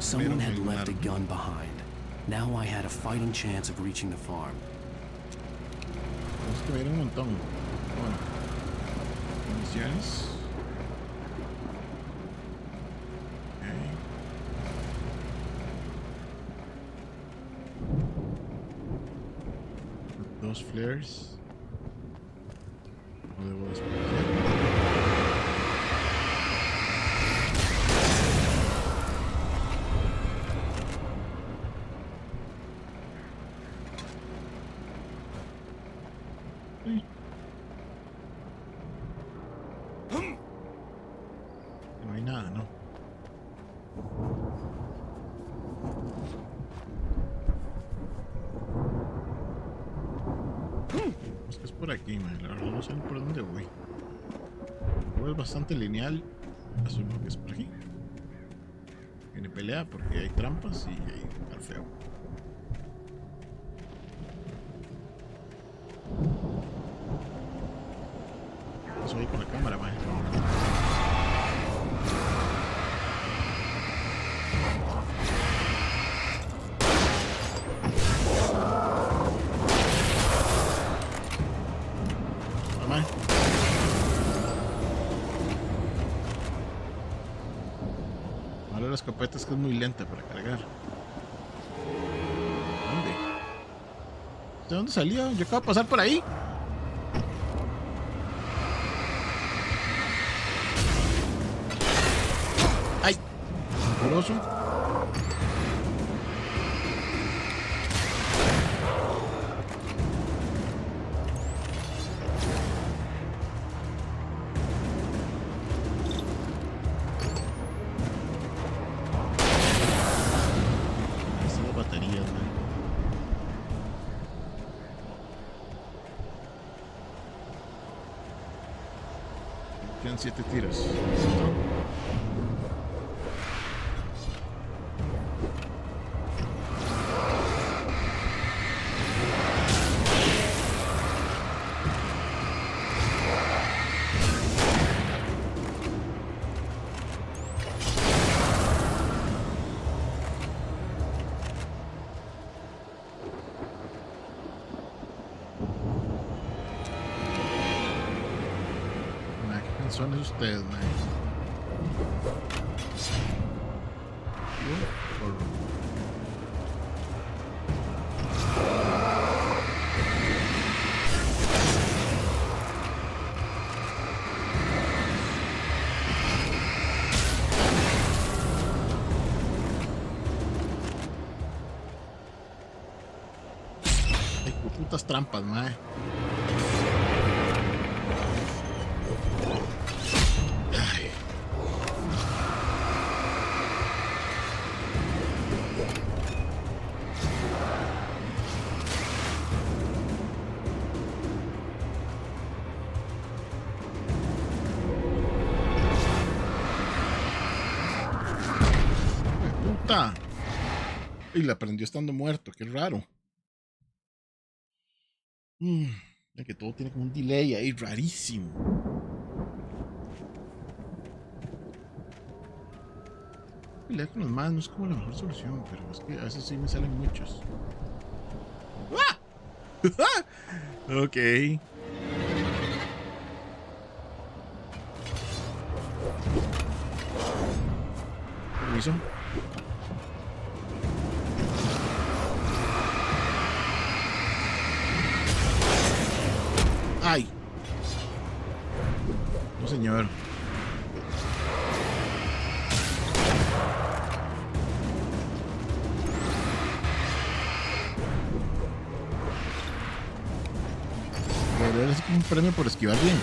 Someone had left a gun behind. Now I had a fighting chance of reaching the farm. Es que me dieron un montón. Bueno. Municiones. Dos flares. No debo desperdiciar. No hay nada, ¿no? Es que es por aquí, man. La verdad no sé por dónde voy. El juego es bastante lineal. Asumo que es por aquí. Viene pelea porque hay trampas y hay lugar feo. Eso ahí con la cámara, man. Ahora la escopeta es que es muy lenta para cargar. ¿Dónde? ¿De dónde salió? Yo acabo de pasar por ahí. ¡Ay! Poroso. Quedan 7 tiros. Son ustedes, man. Ay, putas trampas, man. Y la aprendió estando muerto, qué raro. Es que todo tiene como un delay ahí rarísimo. Pelear con los más no es como la mejor solución, pero es que a veces sí me salen muchos. ¡Ah! Ok. Permiso. ¡Ay! No, señor. Debería ser como un premio por esquivar bien.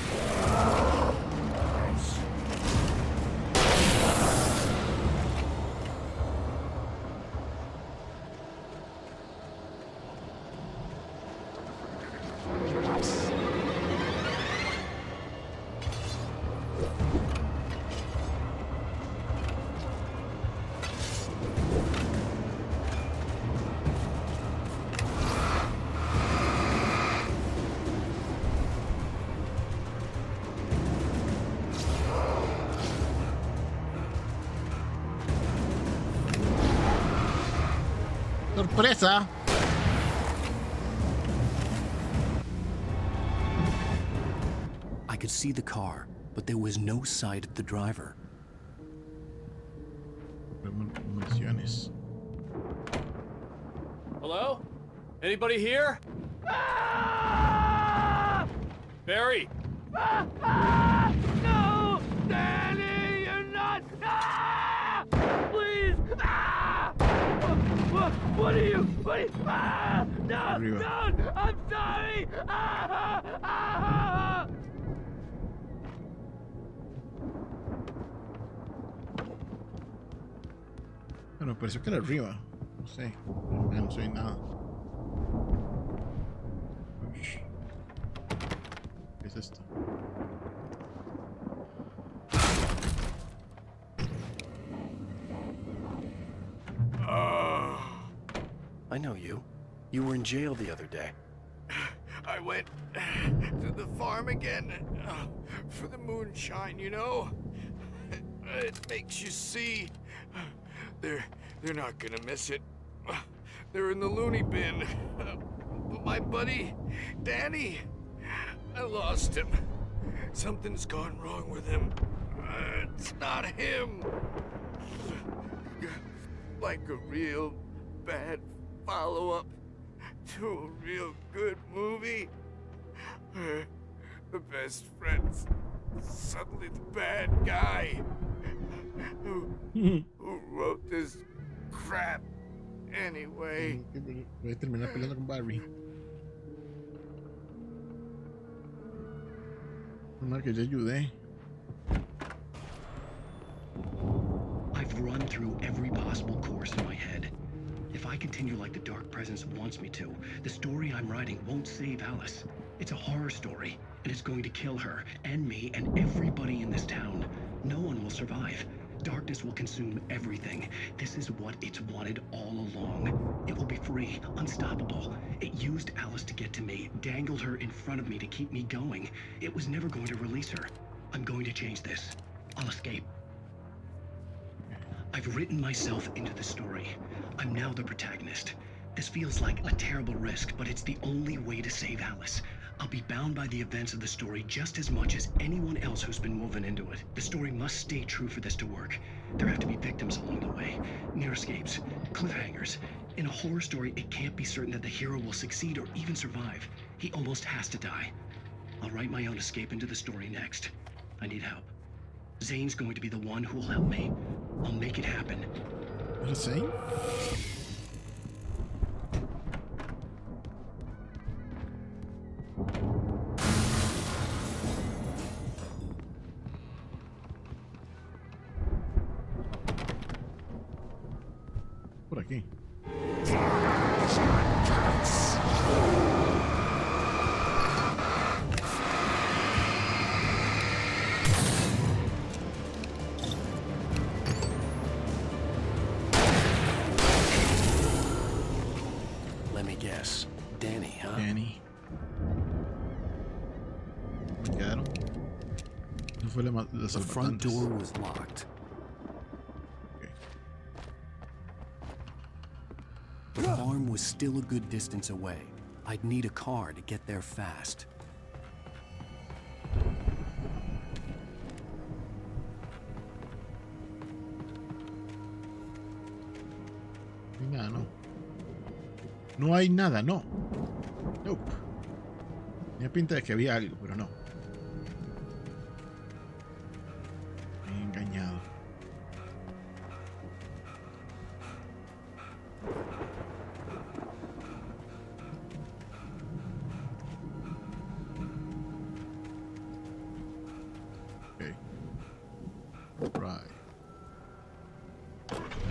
¡Sorpresa! I could see the car, but there was no sight of the driver. Municiones. Hello? Anybody here? Barry! No! Danny, you're not! Please! What are you? No! Arriba. No! I'm sorry! Bueno, pareció que era arriba. No sé. Ya no soy nada. ¿Qué es esto? I know you. You were in jail the other day. I went to the farm again for the moonshine, you know? It makes you see. They're not gonna miss it. They're in the loony bin. But my buddy, Danny, I lost him. Something's gone wrong with him. It's not him. Like a real bad follow-up to a real good movie. The best friend's suddenly the bad guy. Who wrote this crap anyway? Voy a terminar peleando con Barry. Una que ya ayudé. I've run through every possible course in my head. If I continue like the Dark Presence wants me to, the story I'm writing won't save Alice. It's a horror story, and it's going to kill her, and me, and everybody in this town. No one will survive. Darkness will consume everything. This is what it's wanted all along. It will be free, unstoppable. It used Alice to get to me, dangled her in front of me to keep me going. It was never going to release her. I'm going to change this. I'll escape. I've written myself into the story. I'm now the protagonist. This feels like a terrible risk, but it's the only way to save Alice. I'll be bound by the events of the story just as much as anyone else who's been woven into it. The story must stay true for this to work. There have to be victims along the way, near escapes, cliffhangers. In a horror story, it can't be certain that the hero will succeed or even survive. He almost has to die. I'll write my own escape into the story next. I need help. Zane's going to be the one who will help me. I'll make it happen. What is Zane? Por aquí. Let me guess. Danny, huh? Danny. Me quedaron. No fue la The front door was locked. The farm was still a good distance away. I'd need a car to get there fast. No hay nada, no. No hay nada, no. Nope. Tenía pinta de que había algo, pero no. Me he engañado. Right.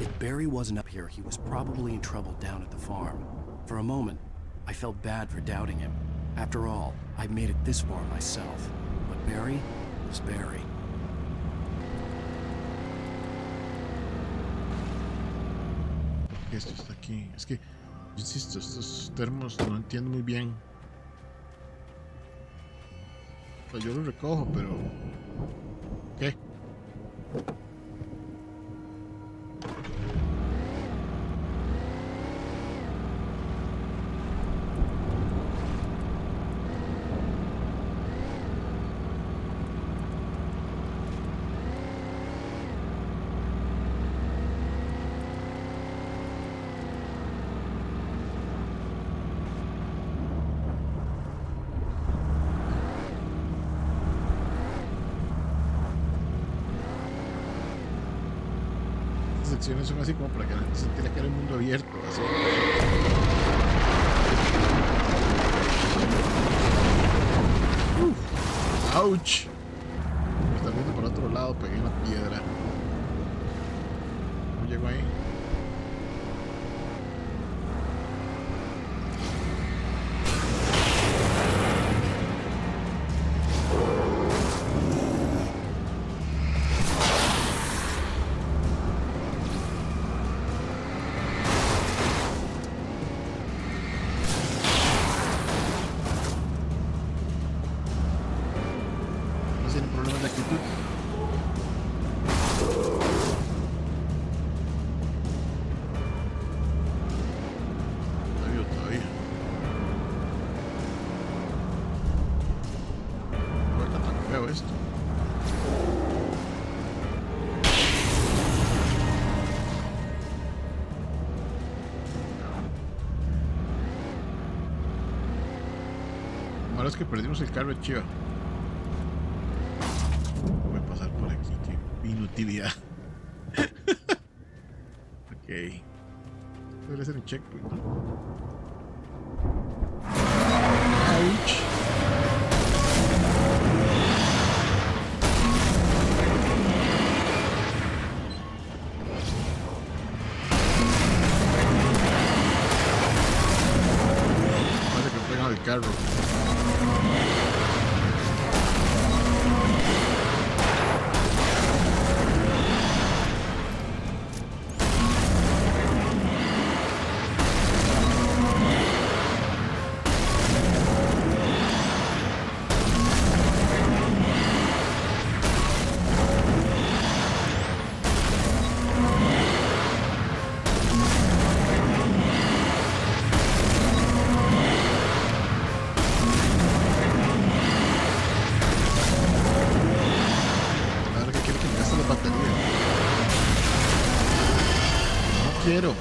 If Barry wasn't up here, he was probably in trouble down at the farm. For a moment, I felt bad for doubting him. After all, I made it this far myself. But Barry was Barry. Esto está aquí. Es que, yo insisto, estos termos no entiendo muy bien. O sea, yo los recojo, pero... ¿Qué? canciones son así como para que la gente sintiera que era un mundo abierto, así. ¡Auch! Me está viendo por otro lado, pegué una piedra. ¿Cómo llego ahí? Es que perdimos el carro de Chiva. Voy a pasar por aquí, qué inutilidad. Ok. Debe ser un checkpoint, ¿no? Ouch. Parece que pegan el carro. Quiero.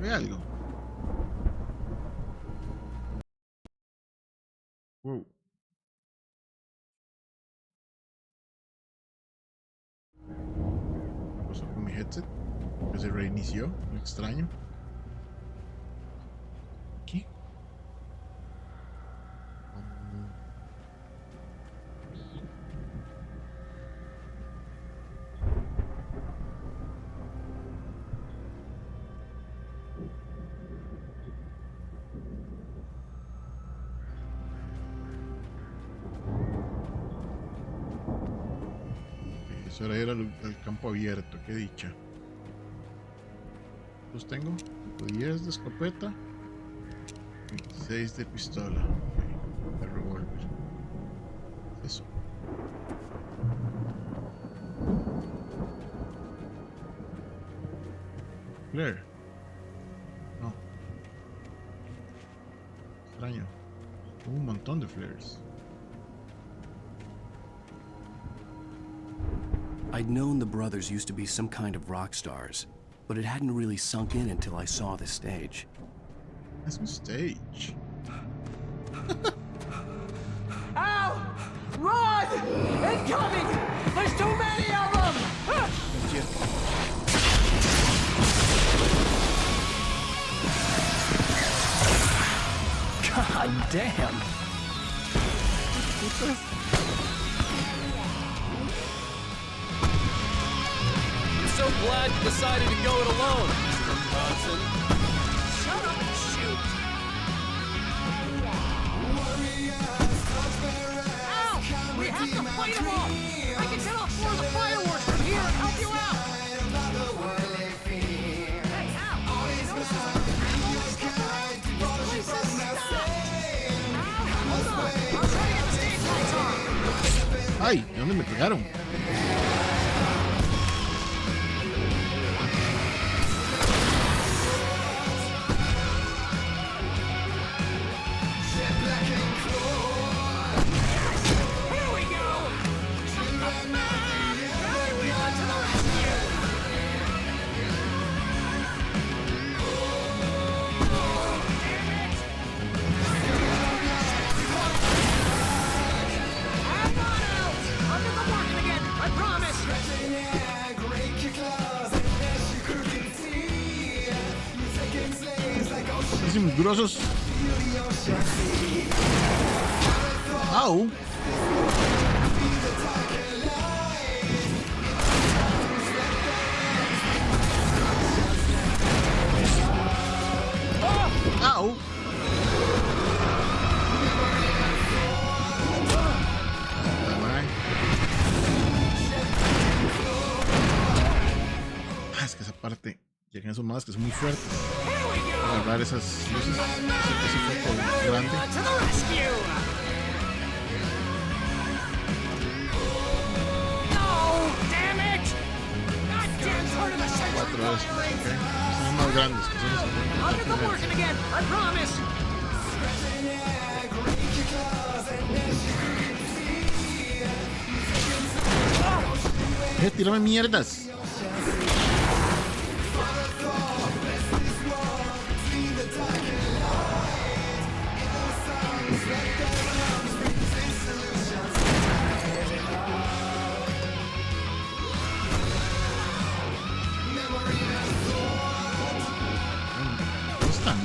Ve algo. Wow. ¿Qué pasó con mi headset? Que se reinició. Muy extraño. ¿Qué? Eso era ir al campo abierto, qué dicha. Los tengo 10 de escopeta, 26 de pistola, okay, de revólver. Eso. Flare. No. Extraño. Un montón de flares. I'd known the brothers used to be some kind of rock stars, but it hadn't really sunk in until I saw the stage. That's a stage. Ow! Run! Incoming! There's too many of them! God damn! So glad you decided to go it alone, Mr. Johnson. Shut up and shoot! Ow! We have to fight them all! I can set off more of the fireworks from here and help you out! Hey, Al! You notice there's ammo and stuff around? This place is stuck! Al, hold on! I'll try to get the stage lights on! ¡Ay! ¿De dónde me pegaron? grosos. Au. Au. Es que esa parte, llegan esos más que son muy fuertes. Agarrar esas luces, ese foco grande. Cuatro veces, ok. Son más grandes que son los que tírame mierdas. ¿Dónde están,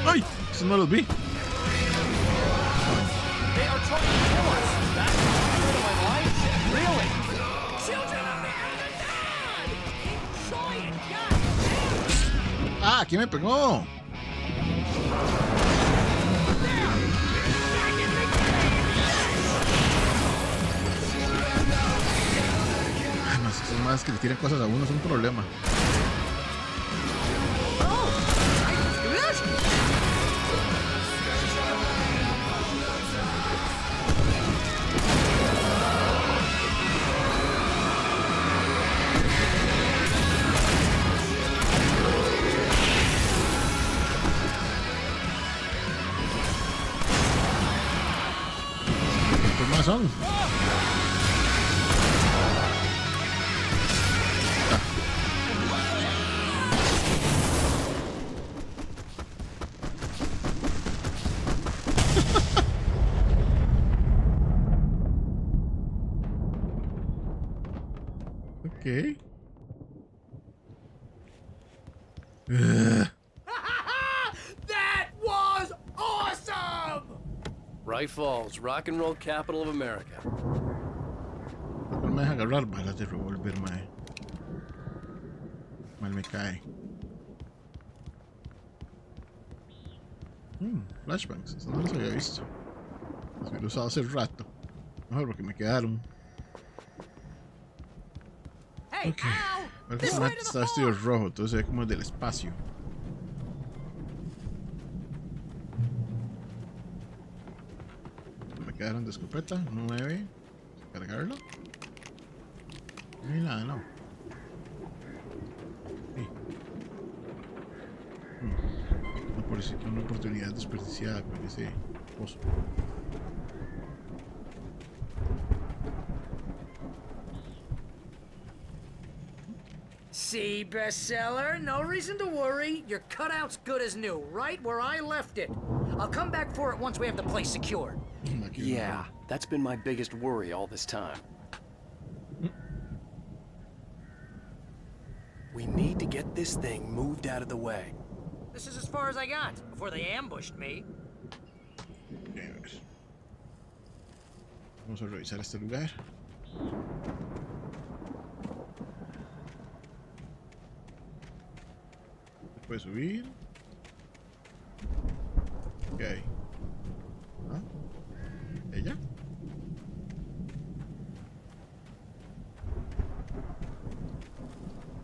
¡Ay! Esos no los vi. ¡Ah! ¿Quién me pegó? Esos más que le tiran cosas a uno es un problema. ¿Cuántos más son? Okay. That was awesome! Right Falls, rock and roll capital of America. No me deja agarrar balas de revólver, mae. Mal me cae. Flashbangs, eso no los había visto. Los había usado hace rato. Mejor porque me quedaron. Ok. Parece que está vestido rojo, entonces se ve como del espacio. Me quedaron de escopeta, 9. Cargarlo. No hay nada, no. Sí. Una oportunidad desperdiciada con ese pozo. See, bestseller? No reason to worry. Your cutout's good as new, right where I left it. I'll come back for it once we have the place secured. Yeah, that's been my biggest worry all this time. We need to get this thing moved out of the way. This is as far as I got before they ambushed me. Vamos a revisar este lugar. puede subir. Ok. ¿Ah? ¿Ella?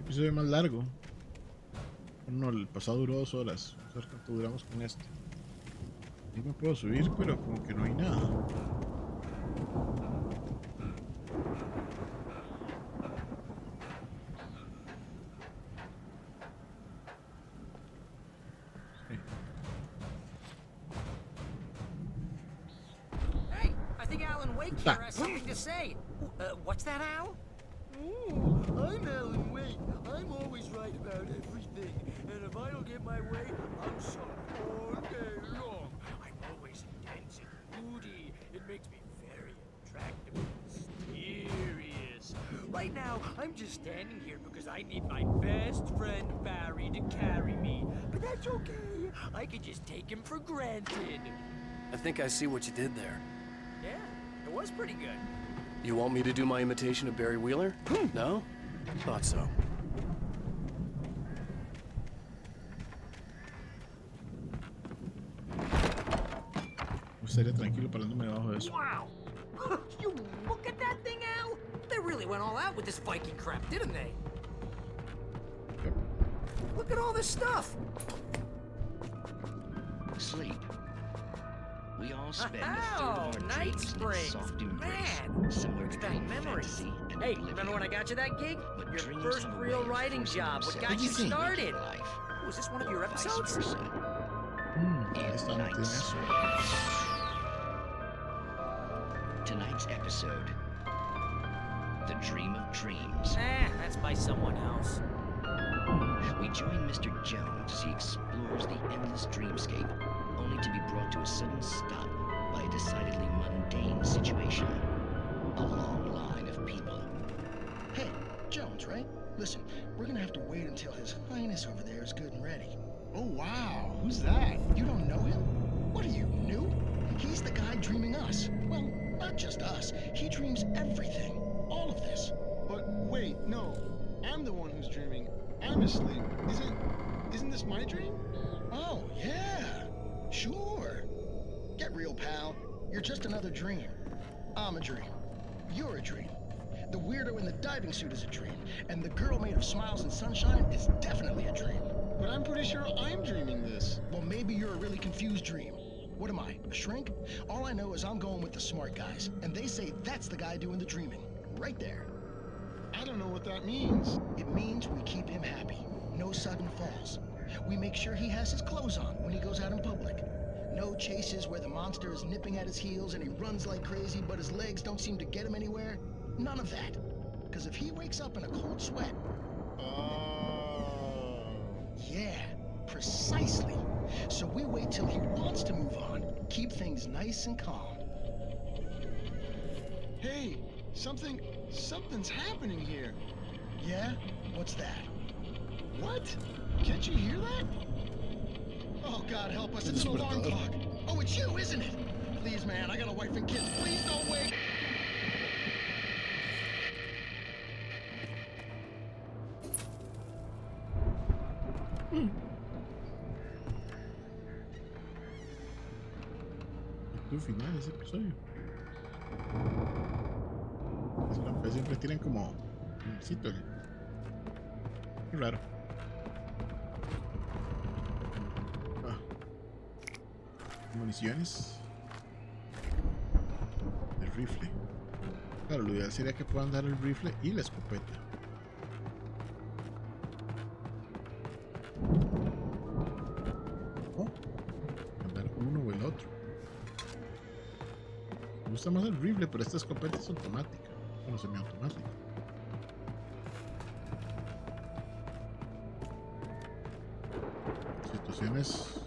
Se ve más largo. No, el pasado duró 2 horas. Vamos a ver cuánto duramos con esto. Ahí me puedo subir, pero como que no hay nada. Hey, I think Alan Wake here has something to say. What's that, Al? I'm Alan Wake. I'm always right about everything. And if I don't get my way, I'm sunk all day long. I'm always intense and moody. It makes me very attractive and mysterious. Right now, I'm just standing here because I need my best friend Barry to carry me. But that's okay. I can just take him for granted. I think I see what you did there. Yeah, it was pretty good. You want me to do my imitation of Barry Wheeler? No? Thought so. Estaría tranquilo parándome debajo de eso. Wow! You look at that thing, Al! They really went all out with this Viking crap, didn't they? Yep. Look at all this stuff! Sleep. We all spend a third of our dreams in a soft embrace, similar to dream fantasy and Hey, oblivion. remember when I got you that gig? But Your dreams first have a real way of writing forcing job. What got themselves you into started? life, Was this one of your or vice episodes? versa. Está metido en eso. Tonight's episode, The Dream of Dreams. That's by someone else. We join Mr. Jones as he explores the endless dreamscape, only to be brought to a sudden stop by a decidedly mundane situation. A long line of people. Hey, Jones, right? Listen, we're gonna have to wait until His Highness over there is good and ready. Oh, wow. Who's that? You don't know him? What are you, new? He's the guy dreaming us. Well, not just us. He dreams everything. All of this. But wait, no. I'm the one who's dreaming. I'm asleep. Isn't this my dream? Oh, yeah. Sure. Get real, pal. You're just another dream. I'm a dream. You're a dream. The weirdo in the diving suit is a dream. And the girl made of smiles and sunshine is definitely a dream. But I'm pretty sure I'm dreaming this. Well, maybe you're a really confused dream. What am I, a shrink? All I know is I'm going with the smart guys. And they say that's the guy doing the dreaming. Right there. I don't know what that means. It means we keep him happy. No sudden falls. We make sure he has his clothes on when he goes out in public. No chases where the monster is nipping at his heels and he runs like crazy, but his legs don't seem to get him anywhere. None of that. Because if he wakes up in a cold sweat... Yeah, precisely. So we wait till he wants to move on. Keep things nice and calm. Hey, something's happening here. Yeah? What's that? What? Can't you hear that? Oh, God help us, it's an alarm clock. Oh, it's you, isn't it? Please, man, I got a wife and kids. Please don't wait. El final de ese episodio. Siempre tienen como un sitio. Qué raro. Municiones. El rifle. Claro, lo ideal sería que puedan dar el rifle y la escopeta. Oh, andar uno o el otro. Me gusta más el rifle, pero esta escopeta es automática. Bueno, semiautomática. Situaciones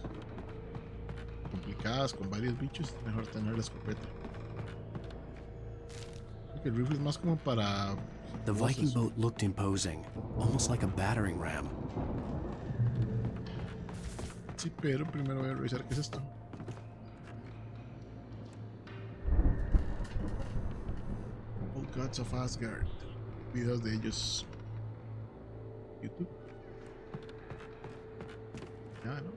complicadas con varios bichos, es mejor tener la escopeta. Creo que el rifle es más como para... The Viking boat looked imposing, almost like a battering ram. Sí, pero primero voy a revisar qué es esto. All Gods of Asgard. Videos de ellos. YouTube. Ya, ¿no?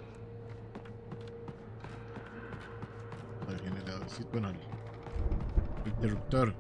El generador, sí, bueno, el interruptor.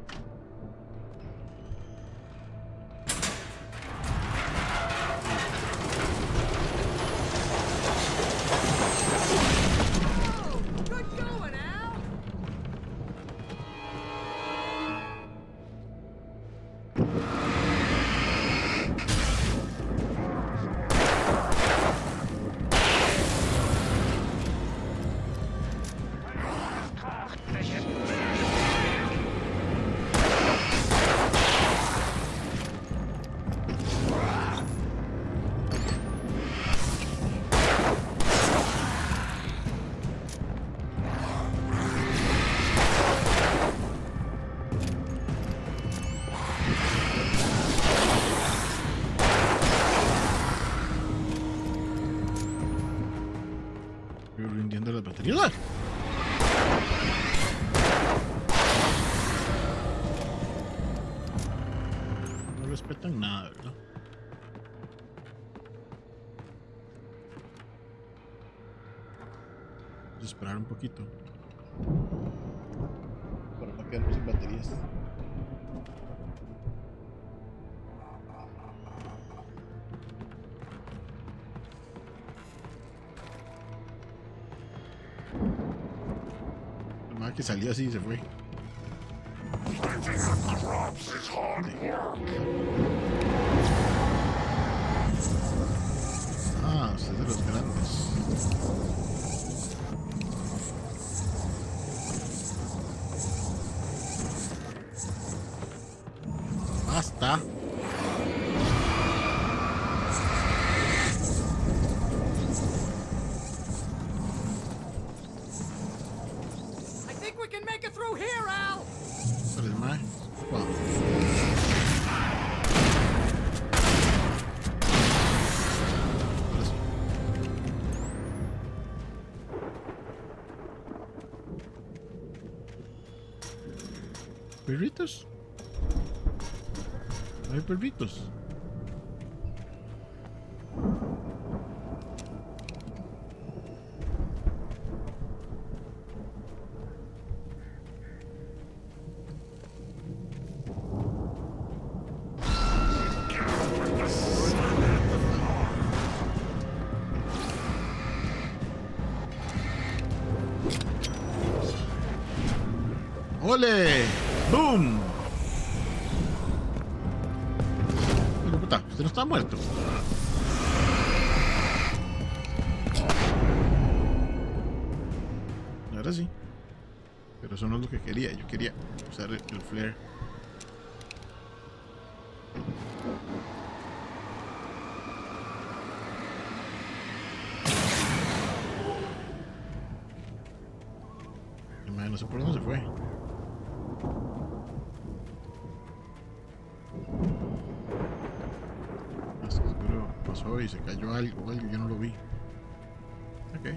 Rindiendo las baterías. No respetan nada, ¿verdad? Vamos a esperar un poquito para no quedarnos sin baterías. Que salió así y se fue. Ah, usted es de los grandes. Basta. ¿Perritos? ¿No hay perritos? ¡Ole! ¡Boom! Hijo puta, usted no está muerto. Ahora sí. Pero eso no es lo que quería. Yo quería usar el flare. No sé por dónde se fue. Seguro pasó y se cayó algo, yo no lo vi. Ok.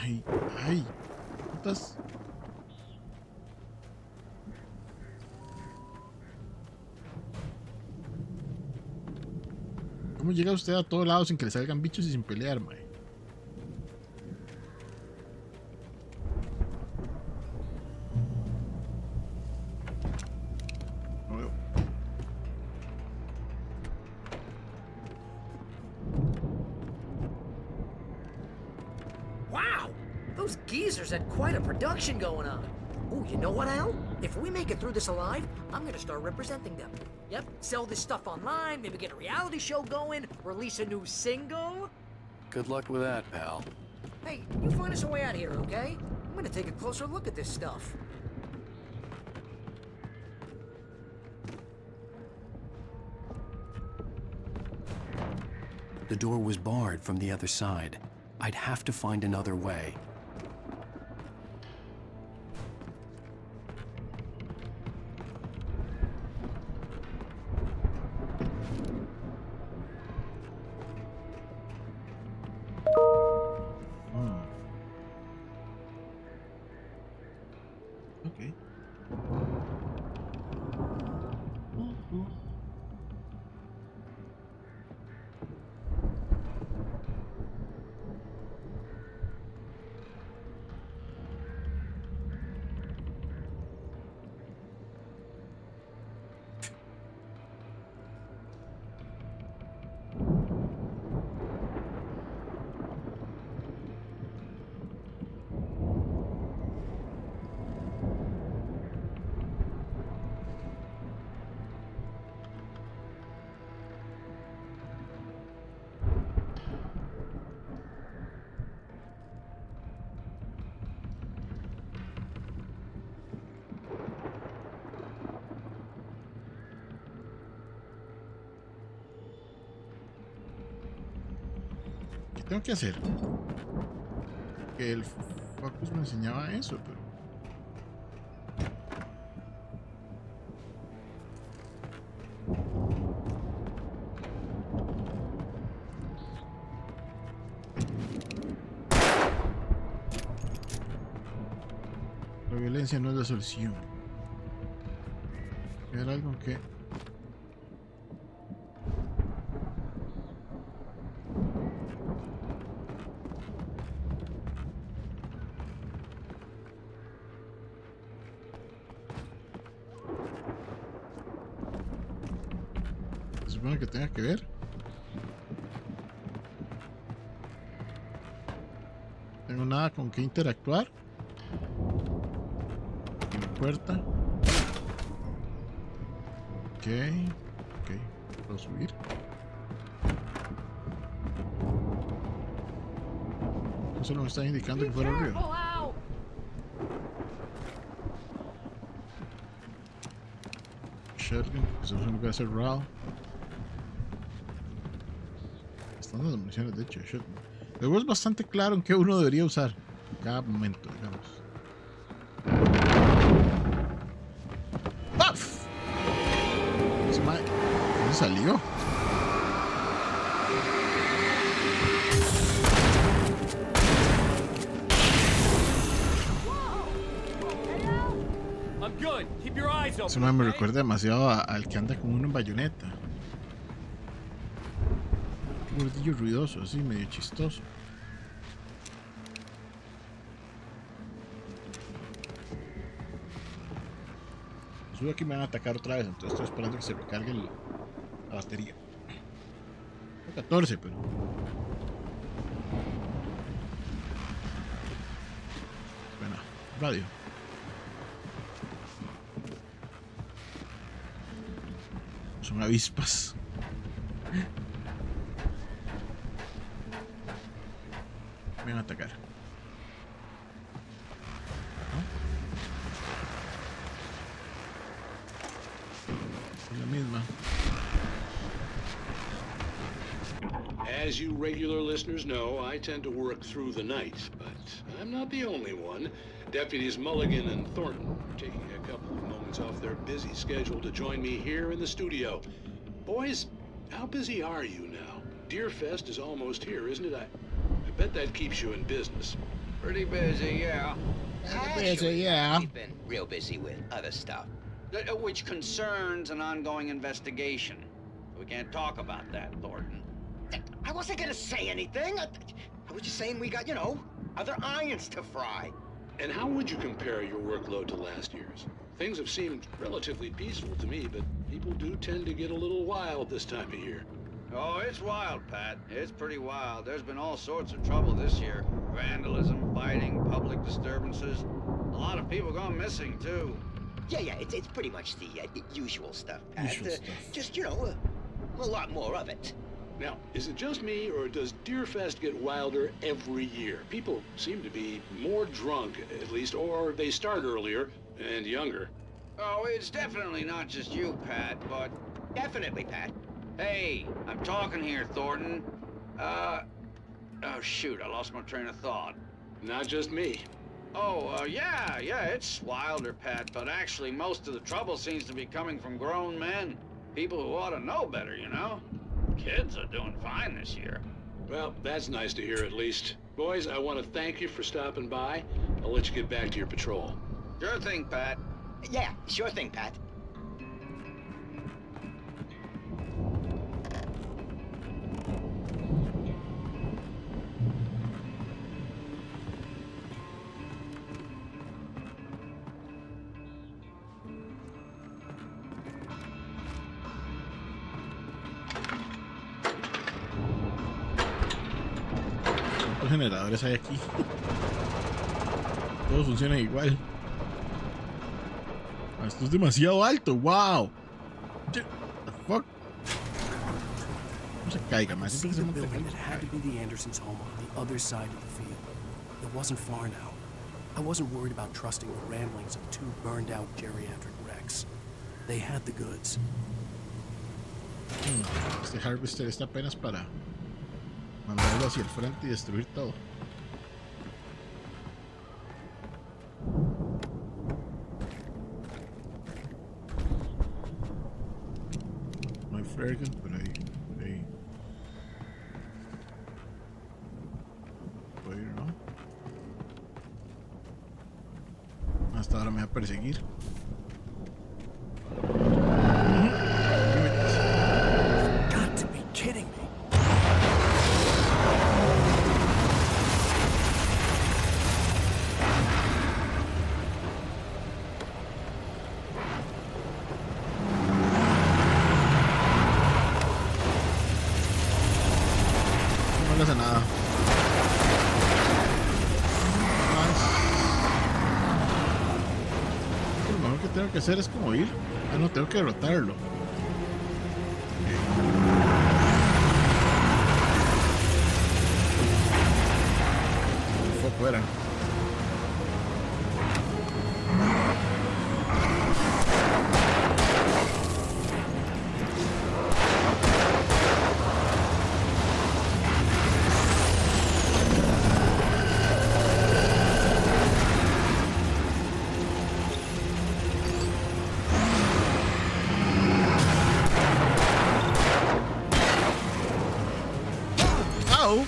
Ay, ay. Putas. ¿Cómo llega usted a todos lados sin que le salgan bichos y sin pelear, mae? Had quite a production going on. Oh, you know what, Al? If we make it through this alive, I'm gonna start representing them. Yep, sell this stuff online, maybe get a reality show going, release a new single. Good luck with that, pal. Hey, you find us a way out of here, okay? I'm gonna take a closer look at this stuff. The door was barred from the other side. I'd have to find another way. tengo que hacer? Que el Focus me enseñaba eso, pero... La violencia no es la solución. Era algo que... se supone que tenga que ver. Tengo nada con que interactuar. Puerta. Ok. Puedo subir. Eso no me está indicando que fuera arriba. Shotgun, eso es un lugar cerrado. Están las municiones, de hecho, shotgun. Luego es bastante claro en qué uno debería usar en cada momento, digamos. ¿Dónde salió? Eso me recuerda demasiado al que anda con uno en bayoneta. Un gordillo ruidoso, así, medio chistoso. Subo aquí, me van a atacar otra vez, entonces estoy esperando que se recargue la batería. 14, pero... bueno, radio. Son avispas. Me van a atacar. La misma. As you regular listeners know, I tend to work through the night, but I'm not the only one. Deputies Mulligan and Thornton are taking a couple of moments off their busy schedule to join me here in the studio. Boys, how busy are you now? Deerfest is almost here, isn't it? I bet that keeps you in business. Pretty busy, yeah. Busy, yeah. We've been real busy with other stuff, which concerns an ongoing investigation. We can't talk about that, Thornton. I wasn't gonna say anything. I was just saying we got, you know, other irons to fry. And how would you compare your workload to last year's? Things have seemed relatively peaceful to me, but people do tend to get a little wild this time of year. Oh, it's wild, Pat. It's pretty wild. There's been all sorts of trouble this year. Vandalism, fighting, public disturbances. A lot of people gone missing, too. Yeah, it's pretty much the usual stuff, Pat. Usual stuff. Just, you know, a lot more of it. Now, is it just me, or does Deerfest get wilder every year? People seem to be more drunk, at least, or they start earlier and younger. Oh, it's definitely not just you, Pat, but... Definitely, Pat. Hey, I'm talking here, Thornton. Oh, shoot, I lost my train of thought. Not just me. Oh, yeah, it's wilder, Pat, but actually most of the trouble seems to be coming from grown men. People who ought to know better, you know? Kids are doing fine this year. Well, that's nice to hear at least. Boys, I want to thank you for stopping by. I'll let you get back to your patrol. Sure thing, Pat. Yeah, sure thing, Pat. ¿Cuántos generadores hay aquí? Todos funcionan igual. Esto es demasiado alto. Wow. What the fuck? No se caiga más. See the building that had to be the Andersons' home on the other side of the field. It wasn't far now. I wasn't worried about trusting the ramblings of two burned-out geriatric wrecks. They had the goods. Este harvester está apenas para Mandarlo hacia el frente y destruir todo. No hay flare gun, pero ahí. Puedo ir, ¿no? Hasta ahora me va a perseguir. Got to be kidding me. No le hace nada. Lo mejor que tengo que hacer es como ir. Ah, no, tengo que derrotarlo. Fue fuera. Au.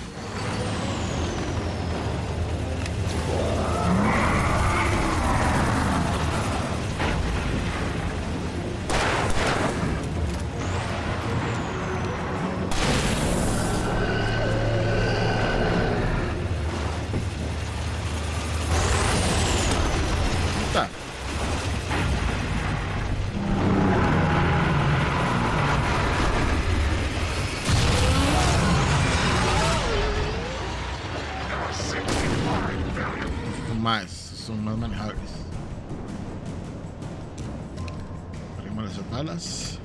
Está. Son más manejables. Abrimos las balas.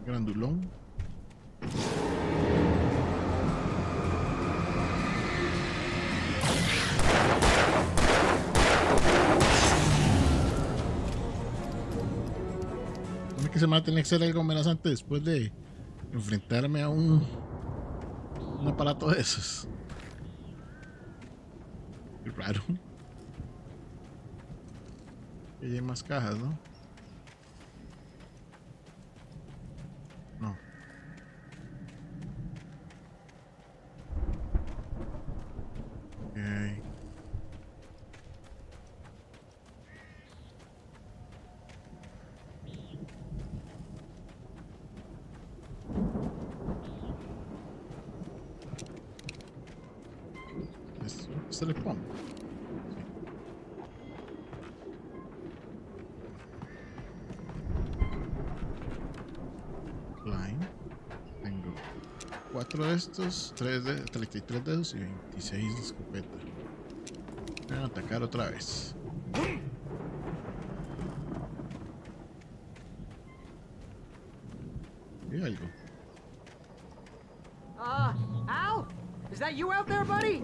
Grandulón. ¿Cómo es que se mata? Tiene que ser algo amenazante después de enfrentarme a un aparato de esos. Qué raro. Y hay más cajas, ¿no? No. Ok. ¿Se le pone? Line. Tengo 4 de estos, 33 de esos y 26 de escopeta. Voy a atacar otra vez. ¿Hay algo? Al? Is that you out there, buddy?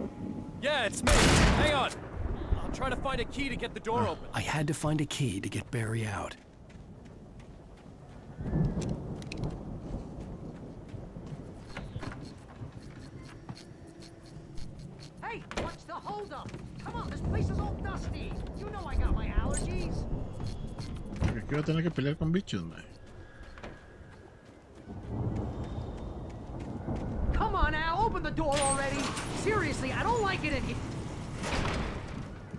Yeah, it's me. Hang on. I'll try to find a key to get the door open. I had to find a key to get Barry out. Hey, what's the holdup? Come on, this place is all dusty. You know I got my allergies. Porque aquí voy a tener que pelear con bichos, man. Come on, Al, open the door already. Seriously, I don't like it in here.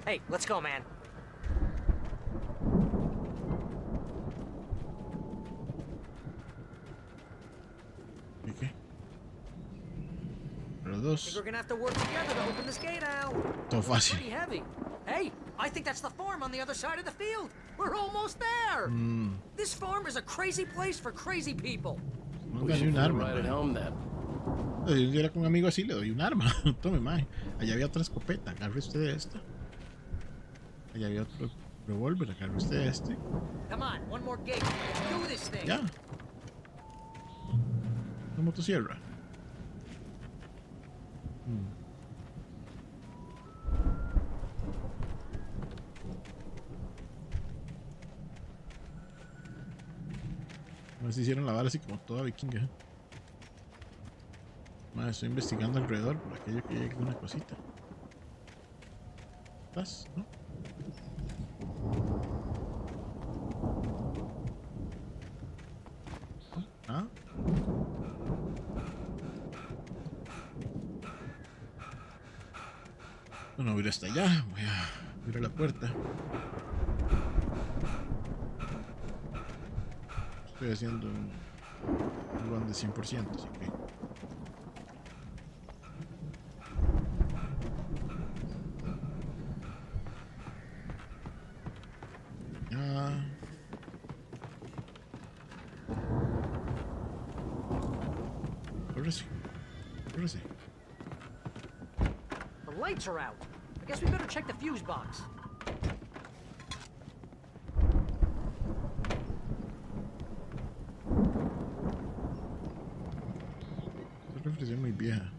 Hey, let's go, man. ¿Y qué? Los I think dos. we're gonna have to work together to open this gate, Al. Todo fácil. Pretty heavy. Hey, I think that's the farm on the other side of the field. We're almost there. This farm is a crazy place for crazy people. No gané un arma. Right at home then. Yo era con un amigo así, le doy un arma. Tome, mae. Allá había otra escopeta. Agarre usted esta. Allá había otro revólver. Agarre usted este. Come on, one more gate. Let's do this thing. Ya. Una motosierra. No sé si hicieron la vara así como toda vikinga. Más estoy investigando alrededor por aquello que llegue una cosita. ¿Estás? ¿No? ¿Ah? Bueno, voy a ir hasta allá. Voy a abrir la puerta. Estoy haciendo un run de 100%, así que... Córrese. The lights are out. I guess we better check the fuse box. Esta reflexión muy vieja.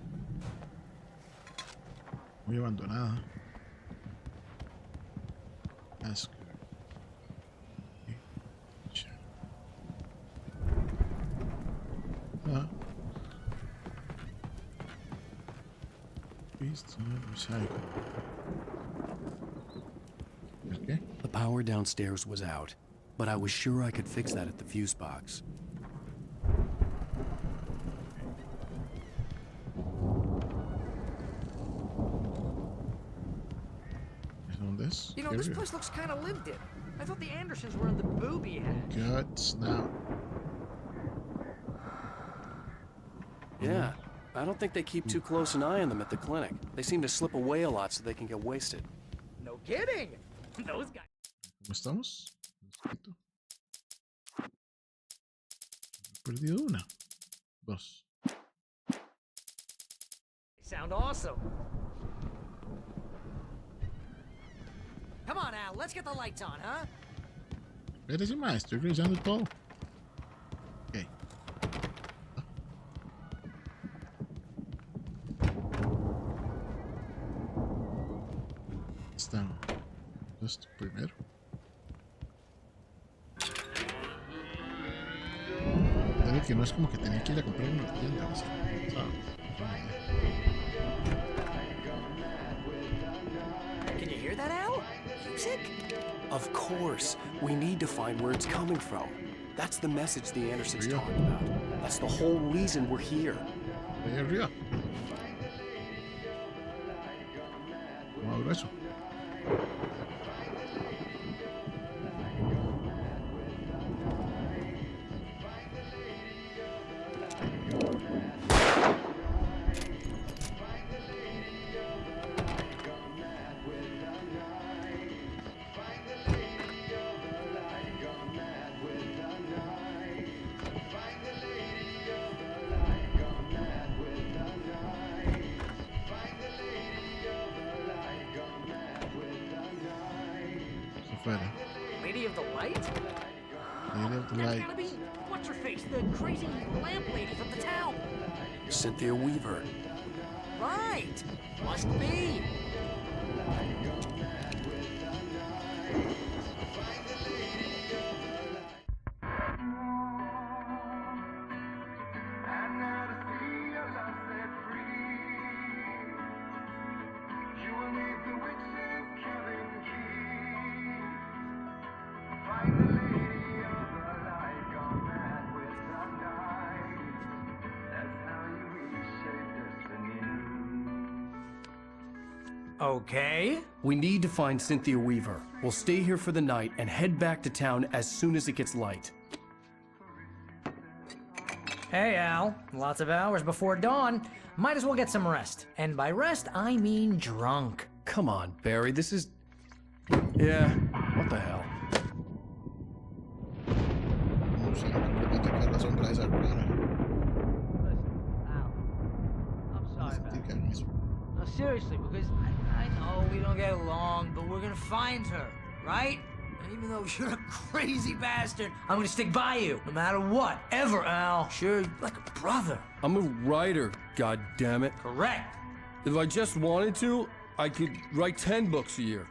Muy abandonada. Asco. Ah. Okay. The power downstairs was out, but I was sure I could fix that at the fuse box. You know, this place looks kind of lived in. I thought the Andersons were in the booby hat. Guts now. Yeah, I don't think they keep too close an eye on them at the clinic. They seem to slip away a lot so they can get wasted. No kidding. Those guys. ¿Cómo estamos? He perdido una. Dos. Sound awesome. Come on, Al, let's get the lights on, huh? Espérese, ma, estoy revisando todo. Ok. Están. Esto primero. Debe que no es como que tenía que ir a comprar una tienda, o sea, Can you hear that, Al? Music? Of course. We need to find where it's coming from. That's the message the Andersons talked about. That's the whole reason we're here. Ahí arriba. ¿Cómo abro eso? Lady of the Light? Lady of the That's Light. gotta be what's her face, the crazy lamp lady from the town. Cynthia Weaver. Right. Must be. Okay. We need to find Cynthia Weaver. We'll stay here for the night and head back to town as soon as it gets light. Hey, Al. Lots of hours before dawn. Might as well get some rest. And by rest, I mean drunk. Come on, Barry. This is... Yeah, what the hell? No, seriously, because I know we don't get along, but we're gonna find her, right? And even though you're a crazy bastard, I'm gonna stick by you, no matter what, ever, Al. Sure, like a brother. I'm a writer, goddammit. Correct. If I just wanted to, I could write 10 books a year.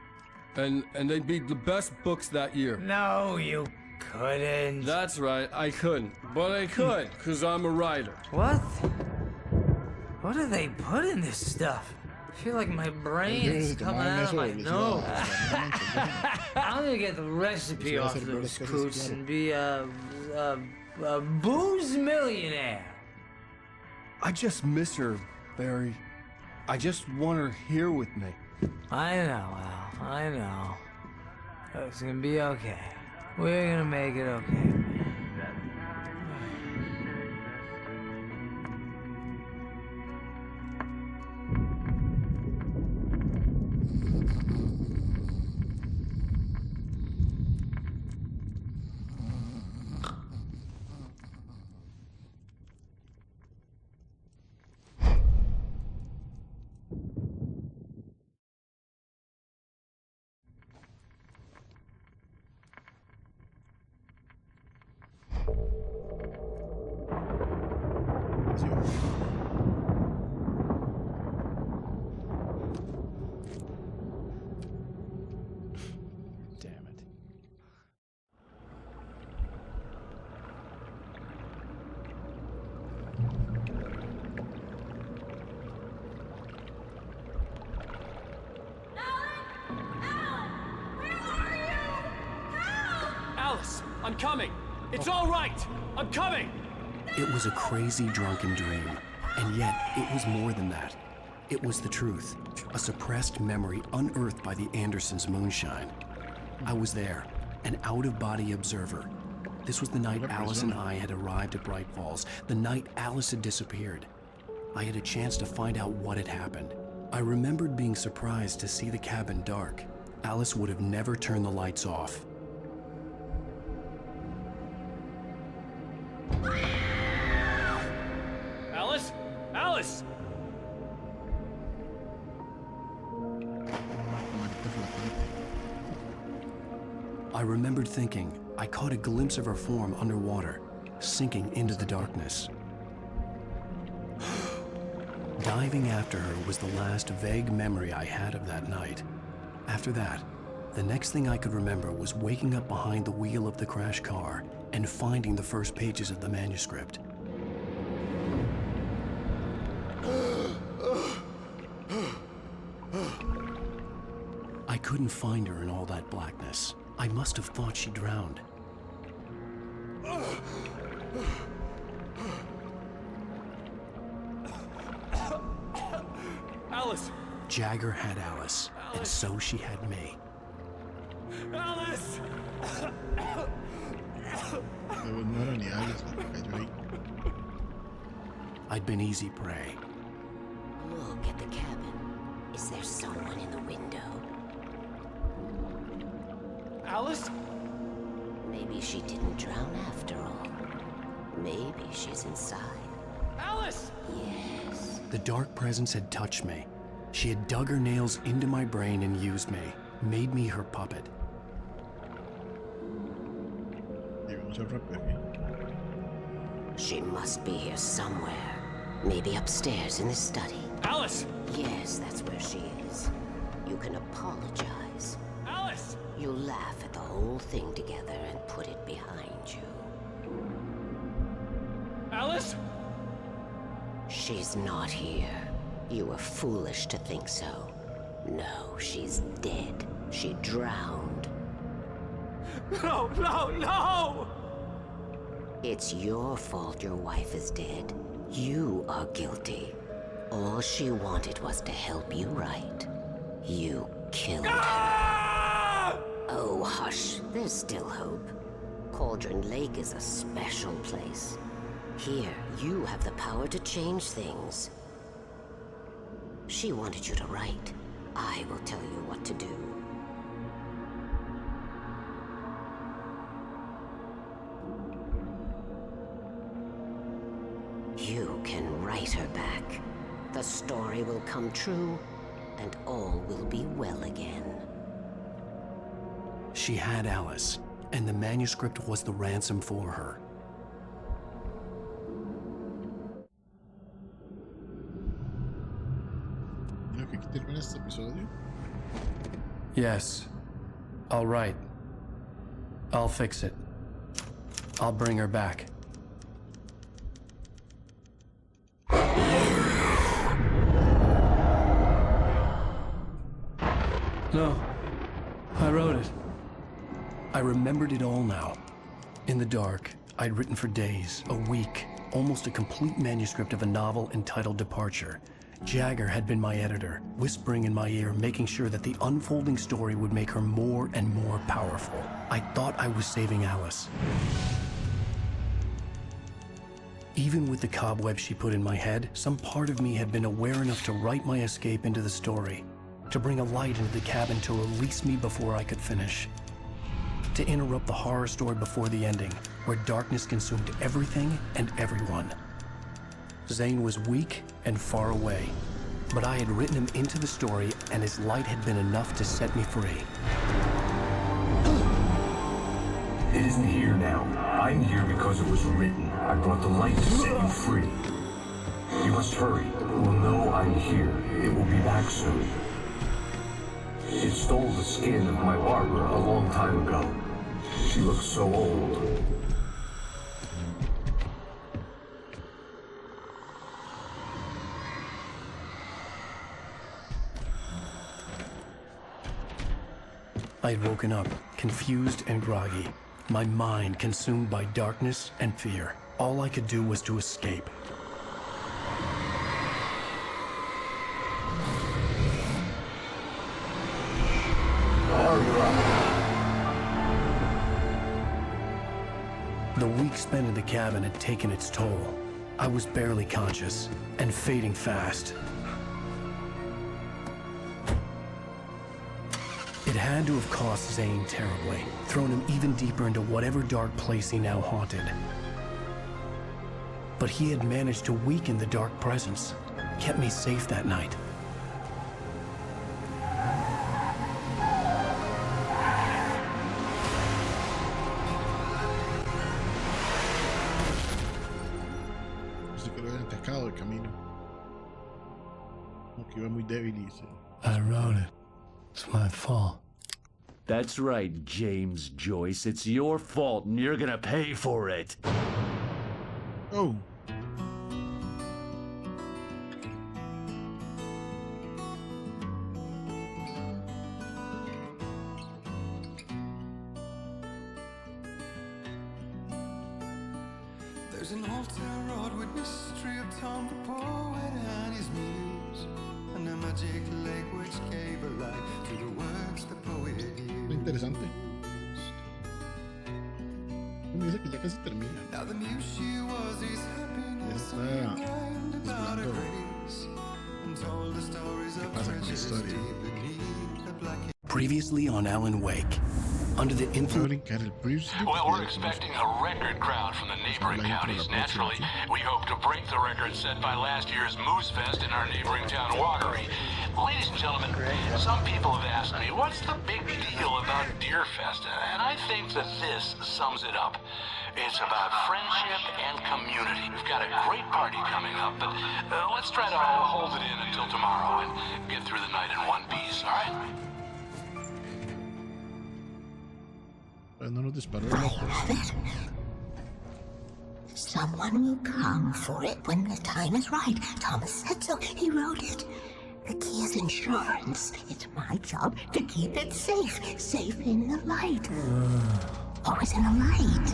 And they'd be the best books that year. No, you couldn't. That's right, I couldn't. But I could, because I'm a writer. What? What do they put in this stuff? I feel like my brain is coming out of my nose. I'm gonna get the recipe off those coots and be a booze millionaire. I just miss her, Barry. I just want her here with me. I know, Al. I know. It's gonna be okay. We're gonna make it okay. Damn it. Alice, I'm coming. It's all right. I'm coming. It was a crazy drunken dream, and yet it was more than that. It was the truth, a suppressed memory unearthed by the Andersons' moonshine. I was there, an out-of-body observer. This was the night Alice and I had arrived at Bright Falls, the night Alice had disappeared. I had a chance to find out what had happened. I remembered being surprised to see the cabin dark. Alice would have never turned the lights off. Alice? Alice! I remembered thinking I caught a glimpse of her form underwater, sinking into the darkness. Diving after her was the last vague memory I had of that night. After that, the next thing I could remember was waking up behind the wheel of the crash car and finding the first pages of the manuscript. I couldn't find her in all that blackness. I must have thought she drowned. Alice! Jagger had Alice, and so she had me. Alice! I'd been easy prey. Look at the cabin. Is there someone in the window? Alice? Maybe she didn't drown after all. Maybe she's inside. Alice! Yes. The dark presence had touched me. She had dug her nails into my brain and used me, made me her puppet. She must be here somewhere. Maybe upstairs in the study. Alice! Yes, that's where she is. You can apologize. Alice! You'll laugh at the whole thing together and put it behind you. Alice? She's not here. You were foolish to think so. No, she's dead. She drowned. No, no, no! It's your fault your wife is dead. You are guilty. All she wanted was to help you right. You killed her. Oh, hush. There's still hope. Cauldron Lake is a special place. Here, you have the power to change things. She wanted you to write. I will tell you what to do. You can write her back. The story will come true, and all will be well again. She had Alice, and the manuscript was the ransom for her. Creo que aquí termina este episodio. Yes. I'll write. I'll fix it. I'll bring her back. No, I wrote it. I remembered it all now. In the dark, I'd written for days, a week, almost a complete manuscript of a novel entitled Departure. Jagger had been my editor, whispering in my ear, making sure that the unfolding story would make her more and more powerful. I thought I was saving Alice. Even with the cobwebs she put in my head, some part of me had been aware enough to write my escape into the story, to bring a light into the cabin to release me before I could finish, to interrupt the horror story before the ending, where darkness consumed everything and everyone. Zane was weak and far away, but I had written him into the story, and his light had been enough to set me free. It isn't here now. I'm here because it was written. I brought the light to set you free. You must hurry. It will know I'm here. It will be back soon. It stole the skin of my Barbara a long time ago. She looks so old. I had woken up, confused and groggy, my mind consumed by darkness and fear. All I could do was to escape. The week spent in the cabin had taken its toll. I was barely conscious, and fading fast. It had to have cost Zane terribly, thrown him even deeper into whatever dark place he now haunted. But he had managed to weaken the dark presence, kept me safe that night. Pensé que lo habían atacado el camino. Como que iba muy débil y se... I wrote it. It's my fault. That's right, James Joyce. It's your fault, and you're gonna pay for it. Oh. There's an old town road with mystery of Tom the poet and his muse, and a magic lake which gave a life to the words the poet used. Interesante. Me dice que ya casi termina. Now the muse she was his happiness, Ya and está rhymed about her desvelando grace, and told the stories qué of pasa con la treasures historia. deep beneath the black. Previously on Alan Wake, under the influence... Well, we're expecting a record crowd from the neighboring counties. Naturally, we hope to break the record set by last year's Moose Fest in our neighboring town, Watery. Ladies and gentlemen, some people have asked me, what's the big deal about Deer Fest? And I think that this sums it up. It's about friendship and community. We've got a great party coming up, but let's try to hold it in until tomorrow and get through the night in one piece, all right? No nos disparó el otro. Someone will come for it when the time is right. Thomas said so. He wrote it. The key is insurance. It's my job to keep it safe. Safe in the light. Always in the light.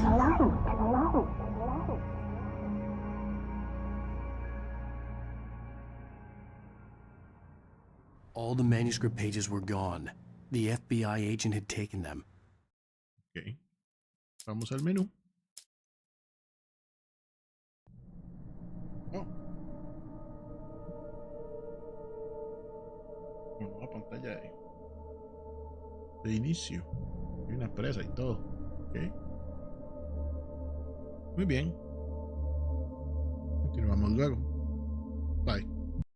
All the manuscript pages were gone. The FBI agent had taken them. Ok. Vamos al menú. Oh. Una nueva pantalla de inicio. Y una presa y todo. Ok. Muy bien. Continuamos luego.